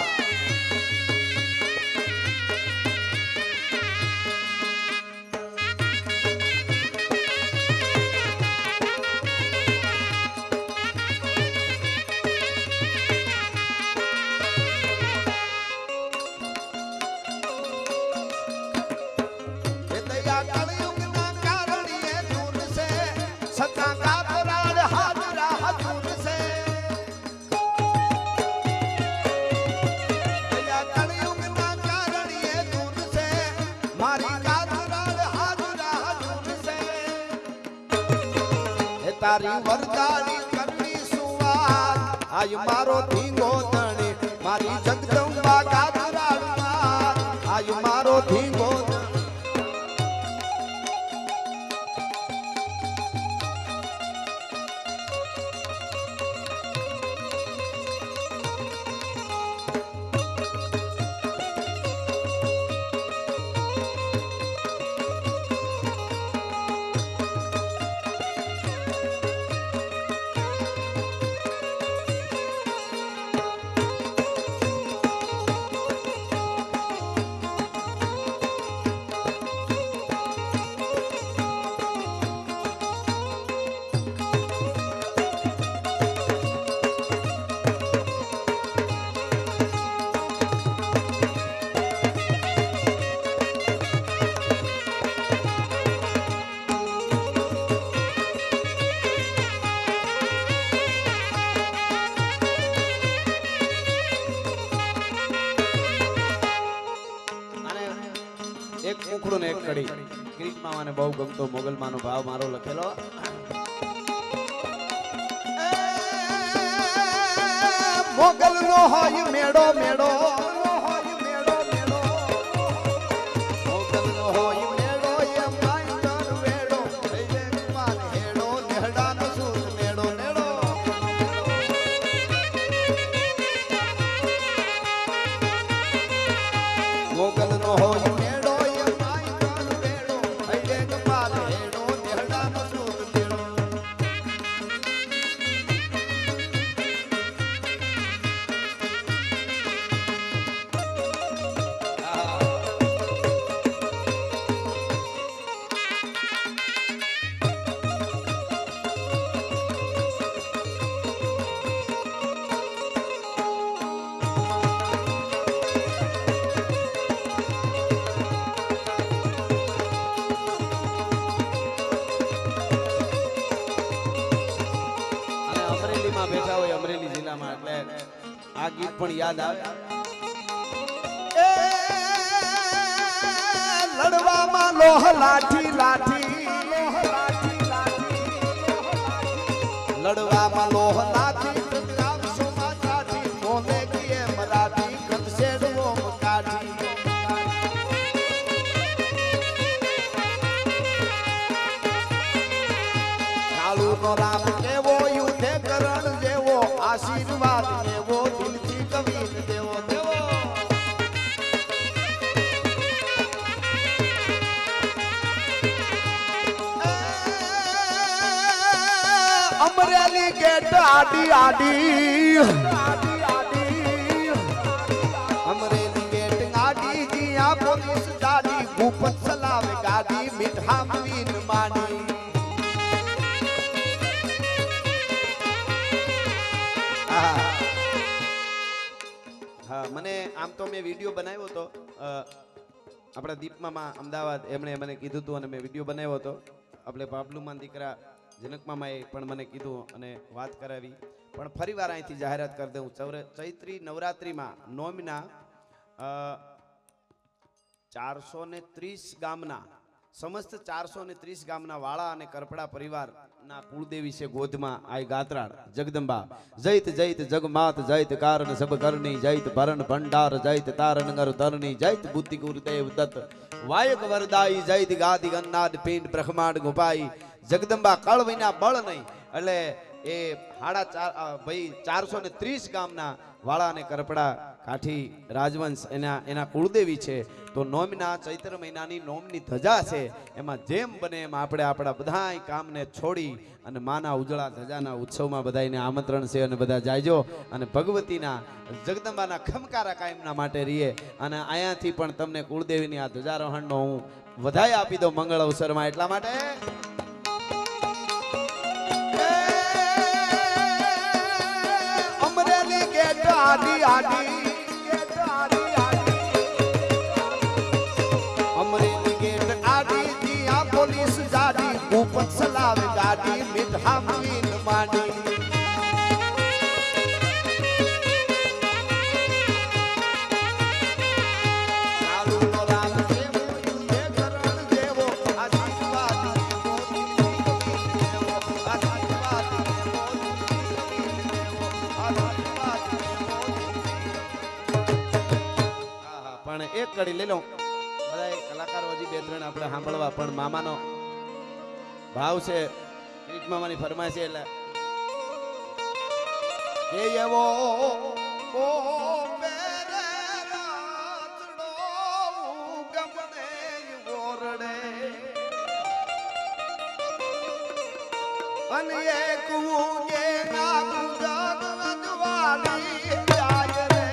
તારી વરદારી કરવી સુવાર આય મારો ધીંગો ધણી. મારી જગદંબા ગાત્રાળ માં આય મારો ધીંગો ધણી. કડી કિરીટ મામાને બહુ ગમતો મોગલમાનો ભાવ મારો લખેલો. મોગલ નો હોય મેળો મેળો બેઠા હોય અમરેલી જિલ્લામાં એટલે આ ગીત પણ યાદ આવે. લડવામાં લોહ લાઠી લાઠી લડવામાં લોહ લાઠી પ્રતિરામસોમાં ચાઠી મોને કીએ મરાઠી કદસેડવો કાઠી કાળુ નો રામ કેવો યુધે કરણ જેવો આશીર્વાદ લેવો દિલથી કવિન દેવો દેવો અમરેલી ગેટ આડી આડી અમરેલી ગેટ આડી જીયા પોલીસ દાડી ભૂપત ચલાવે ગાડી મીઠા મવીન માડી હા મને આમ તો મેં વિડીયો બનાવ્યો હતો આપણા દીપમામાં અમદાવાદ એમણે મને કીધું હતું અને મેં વિડીયો બનાવ્યો હતો. આપણે બાબલુમાન દીકરા જનકમામાએ પણ મને કીધું અને વાત કરાવી. પણ ફરી વાર અહીંથી જાહેરાત કરી દઉં. ચૈત્રી નવરાત્રિમાં નોમના 430 ગામના સમસ્ત 430 ગામના વાળા અને કરપડા પરિવારના કુળદેવી છે ગોધમાં આઈ ગાત્રાળ જગદંબા. જૈત જૈત જગમાત જૈત કારણ સબ કરણી જૈત ભરણ ભંડાર જૈત તારણગર તરણી જૈત બુદ્ધિ ગુરુદેવ દત્ત વાયક વરદાઈ જૈત ગાદી ગન્નાદ પિંડ બ્રહ્માંડ ગોપાઈ જગદંબા કળ વિના બળ નહીં. એટલે એ 430 ગામના વાળા અને કરપડા કાઠી રાજવંશ એના કુળદેવી છે. તો નોમના ચૈત્ર મહિનાની નોમની ધજા છે. એમાં જેમ બને એમ આપણે આપણા બધાય કામને છોડી અને માના ઉજળા ધજાના ઉત્સવમાં બધાને આમંત્રણ છે અને બધા જાયજો અને ભગવતીના જગદંબાના ખમકારા કાયમના માટે રહીએ. અને અહીંયાથી પણ તમને કુળદેવીની આ ધજારોહણનો હું વધાય આપી દઉં મંગળ અવસરમાં. એટલા માટે અમરેલી ગેટ આડી આડી અમરેલી ગેટ આડી જીયા પોલીસ જાડી ભૂપત ચલાવે ગાડી મીઠા મવીન માડી કાળુ નો રામ જેવો યુધે કરણ જેવો આશીર્વાદ લેવો દિલથી કવિન દેવો આશીર્વાદ લેવો દિલથી કવિન દેવો આશીર્વાદ પણ એક કડી લઈ લઉં. બધા કલાકારો હજી બે ત્રણ આપણે સાંભળવા પણ મામાનો ભાવ છે કિરીટ મામાની ફરમાઈશ એટલે કે એવો ઓ પેરે રાતડો ગમને ઓરડે અને એક ઉગે ના ગુજગ રજવાડી જાય રે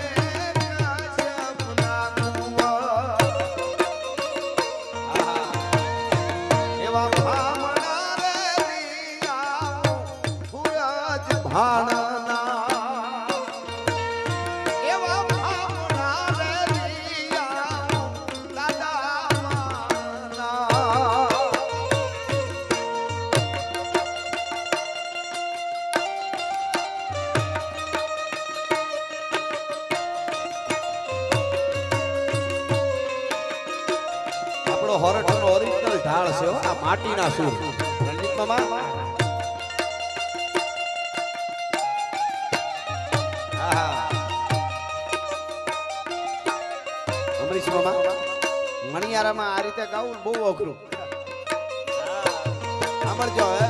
કાશ્યપના કુંવર એવા ભામણા રે દિયા ભુજ ભાણના એવા ભામણા રે દિયા દાદા માના છે હો, આ માટીના સૂર. રણજીત મામા અમરીશ મામા મણિયારામાં આ રીતે ગાવું બહુ અઘરું. સાંભળજો હે.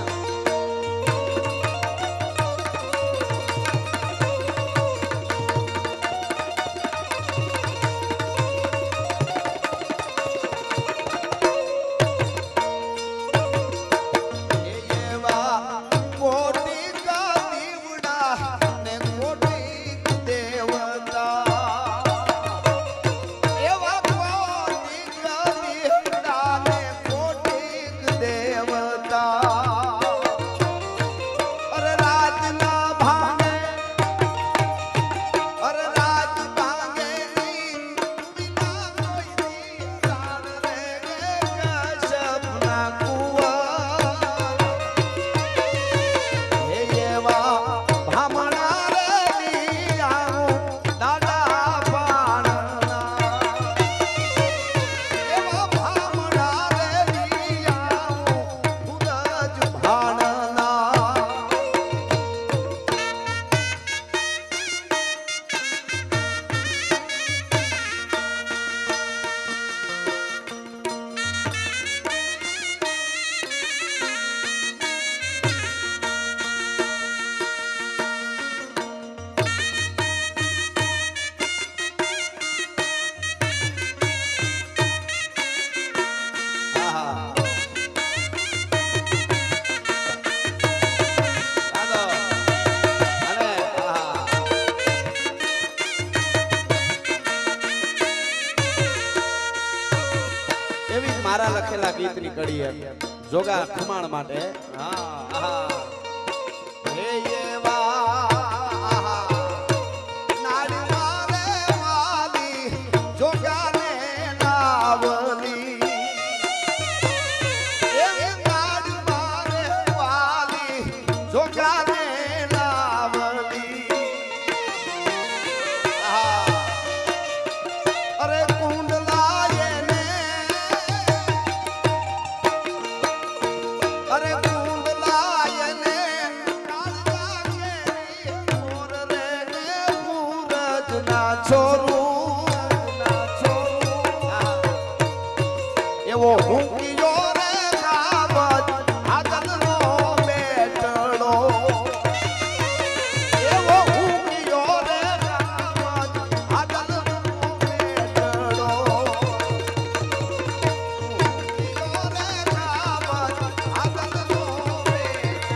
મારા લખેલા ગીતની કડી એમ જોગા ખમાણ માટે. હે એવા નાડી મારે વાલી જોગાને નાવલી, એ નાડી મારે વાલી જોગાને નાવલી. અરે એવો હુંકિયો રે કાવત આદલનો બેટડો, એવો હુંકિયો રે કાવત આદલનો બેટડો, હુંકિયો રે કાવત આદલનો બેટડો.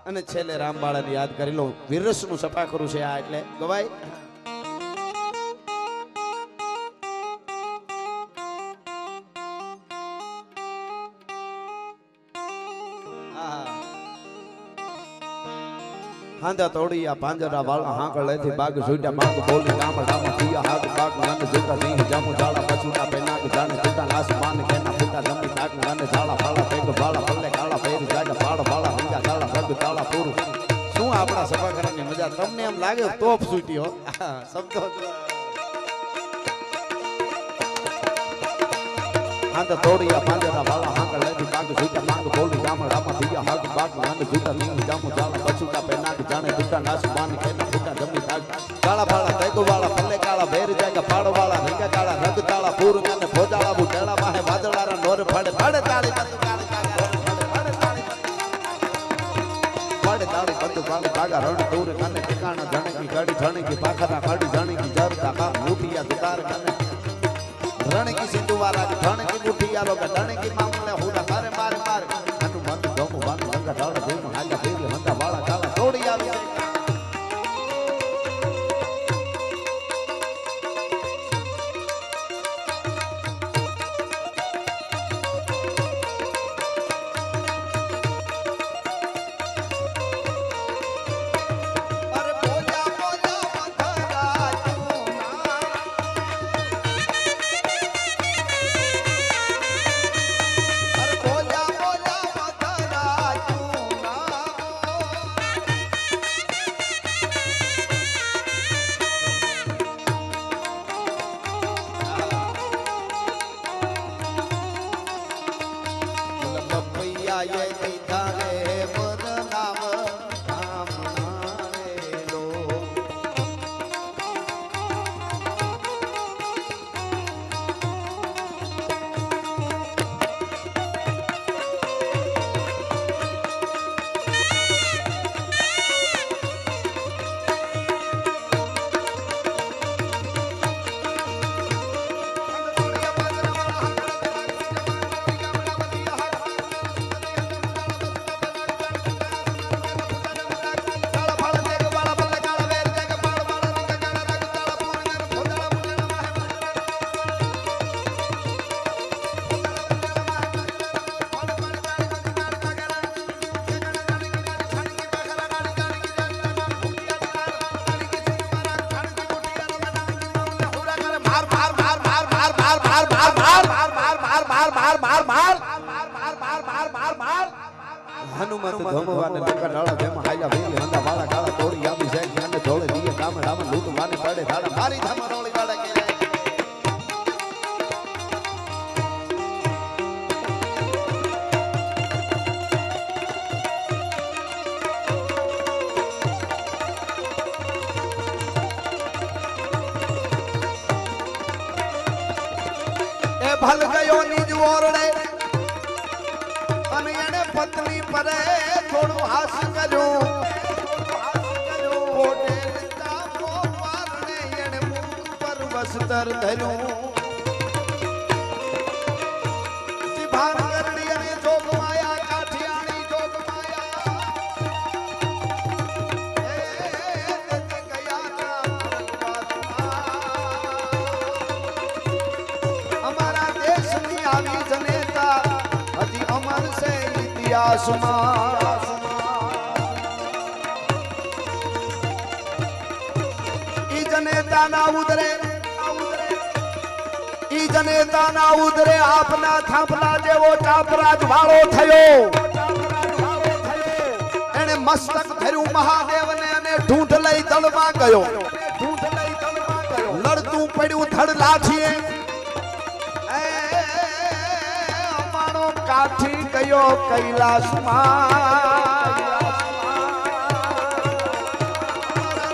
અને છેલ્લે રામબાળાને યાદ કરી લો. વીરરસનું સફા કરું છે આ એટલે ગવાય. હાંદા તોડિયા પાંજરા વાળા હાંકળ લેથી બાગ જોઈટા માંગ બોલી ગામડામાં પિયા હાગ બાગ નાન જોતા નહીં જામુ જાળા પછુના પેનાક જાણે છૂટા આસમાન કેના ફૂટા જમી તાક નાને જાળા ફાળા પેગ વાળા પલ્લે કાળા પેરી જાગા પાડ વાળા રંગા જાળા રગ તાળા પૂરું. શું આપણા સભા કરવાની મજા તમને એમ લાગે તોપ છૂટી હો શબ્દો. હાંદા તોડિયા પાંજરા વાળા હાંકળ લેથી બાગ જોઈટા માંગ બોલી ગામડામાં પિયા હાગ બાગ નાન જોતા નહીં જામુ જાળા પછુના પેનાક જાણે છૂટા આસમાન કેના ફૂટા જમી તાક કાળા ફાળા પેગ વાળા પલ્લે કાળા પેરી જાગા પાડ વાળા રંગા કાળા રગ તાળા પૂરું અને ભોજાળા બુટેળા માહે વાદળારા નોર ફાડે ફાડે તાળી બંધ કાળી ફાડે તાળી બંધ કાળી ભાગા રણ દૂર કાને ઠિકાણા જણકી ગાડી જણકી પાખરા કાડી જણકી જરતા કા મુઠિયા દુકાર કાને રણકી સિંધુવારા જણકી મુઠિયા લોક જણકી મામલે હુડા મારે મારે મારે આનું મન ગમુ બાનું રંગા ઢાળ દેમ હાજા ફેરી હંદા વાળા કાળા તોડી આવી. પિયાએ દીધા રે બદનામ બ્રાહ્મણા રે લો. હનુમત ધમવાને લંકા ડાળા જેમ હાલ્યા ભઈ હંદા વાળા કાળા તોડી આવી જાય જ્ઞાન ધોળે દીએ ગામ રામ લૂટ વાને પડે ધાડા મારી ધામ રોળી વાળા કે એ ભલ ગયો નિજ ઓરડે અને એને પત્ની પરે થોડું હાસ કર્યું ઓઢે તાપો પારણે એને મુખ પર વસ્ત્ર ધર્યું જીભાન કરડી અને જોગમાયા કાઠિયાણી જોગમાયા એ તે ગયા અમારા દેશની આવી જનેતા હજી અમર છે ઇતિહાસમાં. ઈ જનેતાના ઉદરે આપના થાંભલા જેવો ચાપરાજ વાળો થયો. એને મસ્તક ધર્યું મહાદેવને અને ઢૂંઢ લઈ દળમાં ગયો. લડતું પડ્યું ધડ લાઠીએ કાઠી ગયો કૈલાસમાં.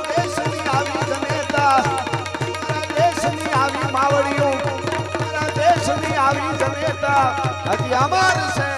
દેશની આવી જનેતા દેશની આવી માવડીઓ દેશની આવી જનેતા હજી અમાર છે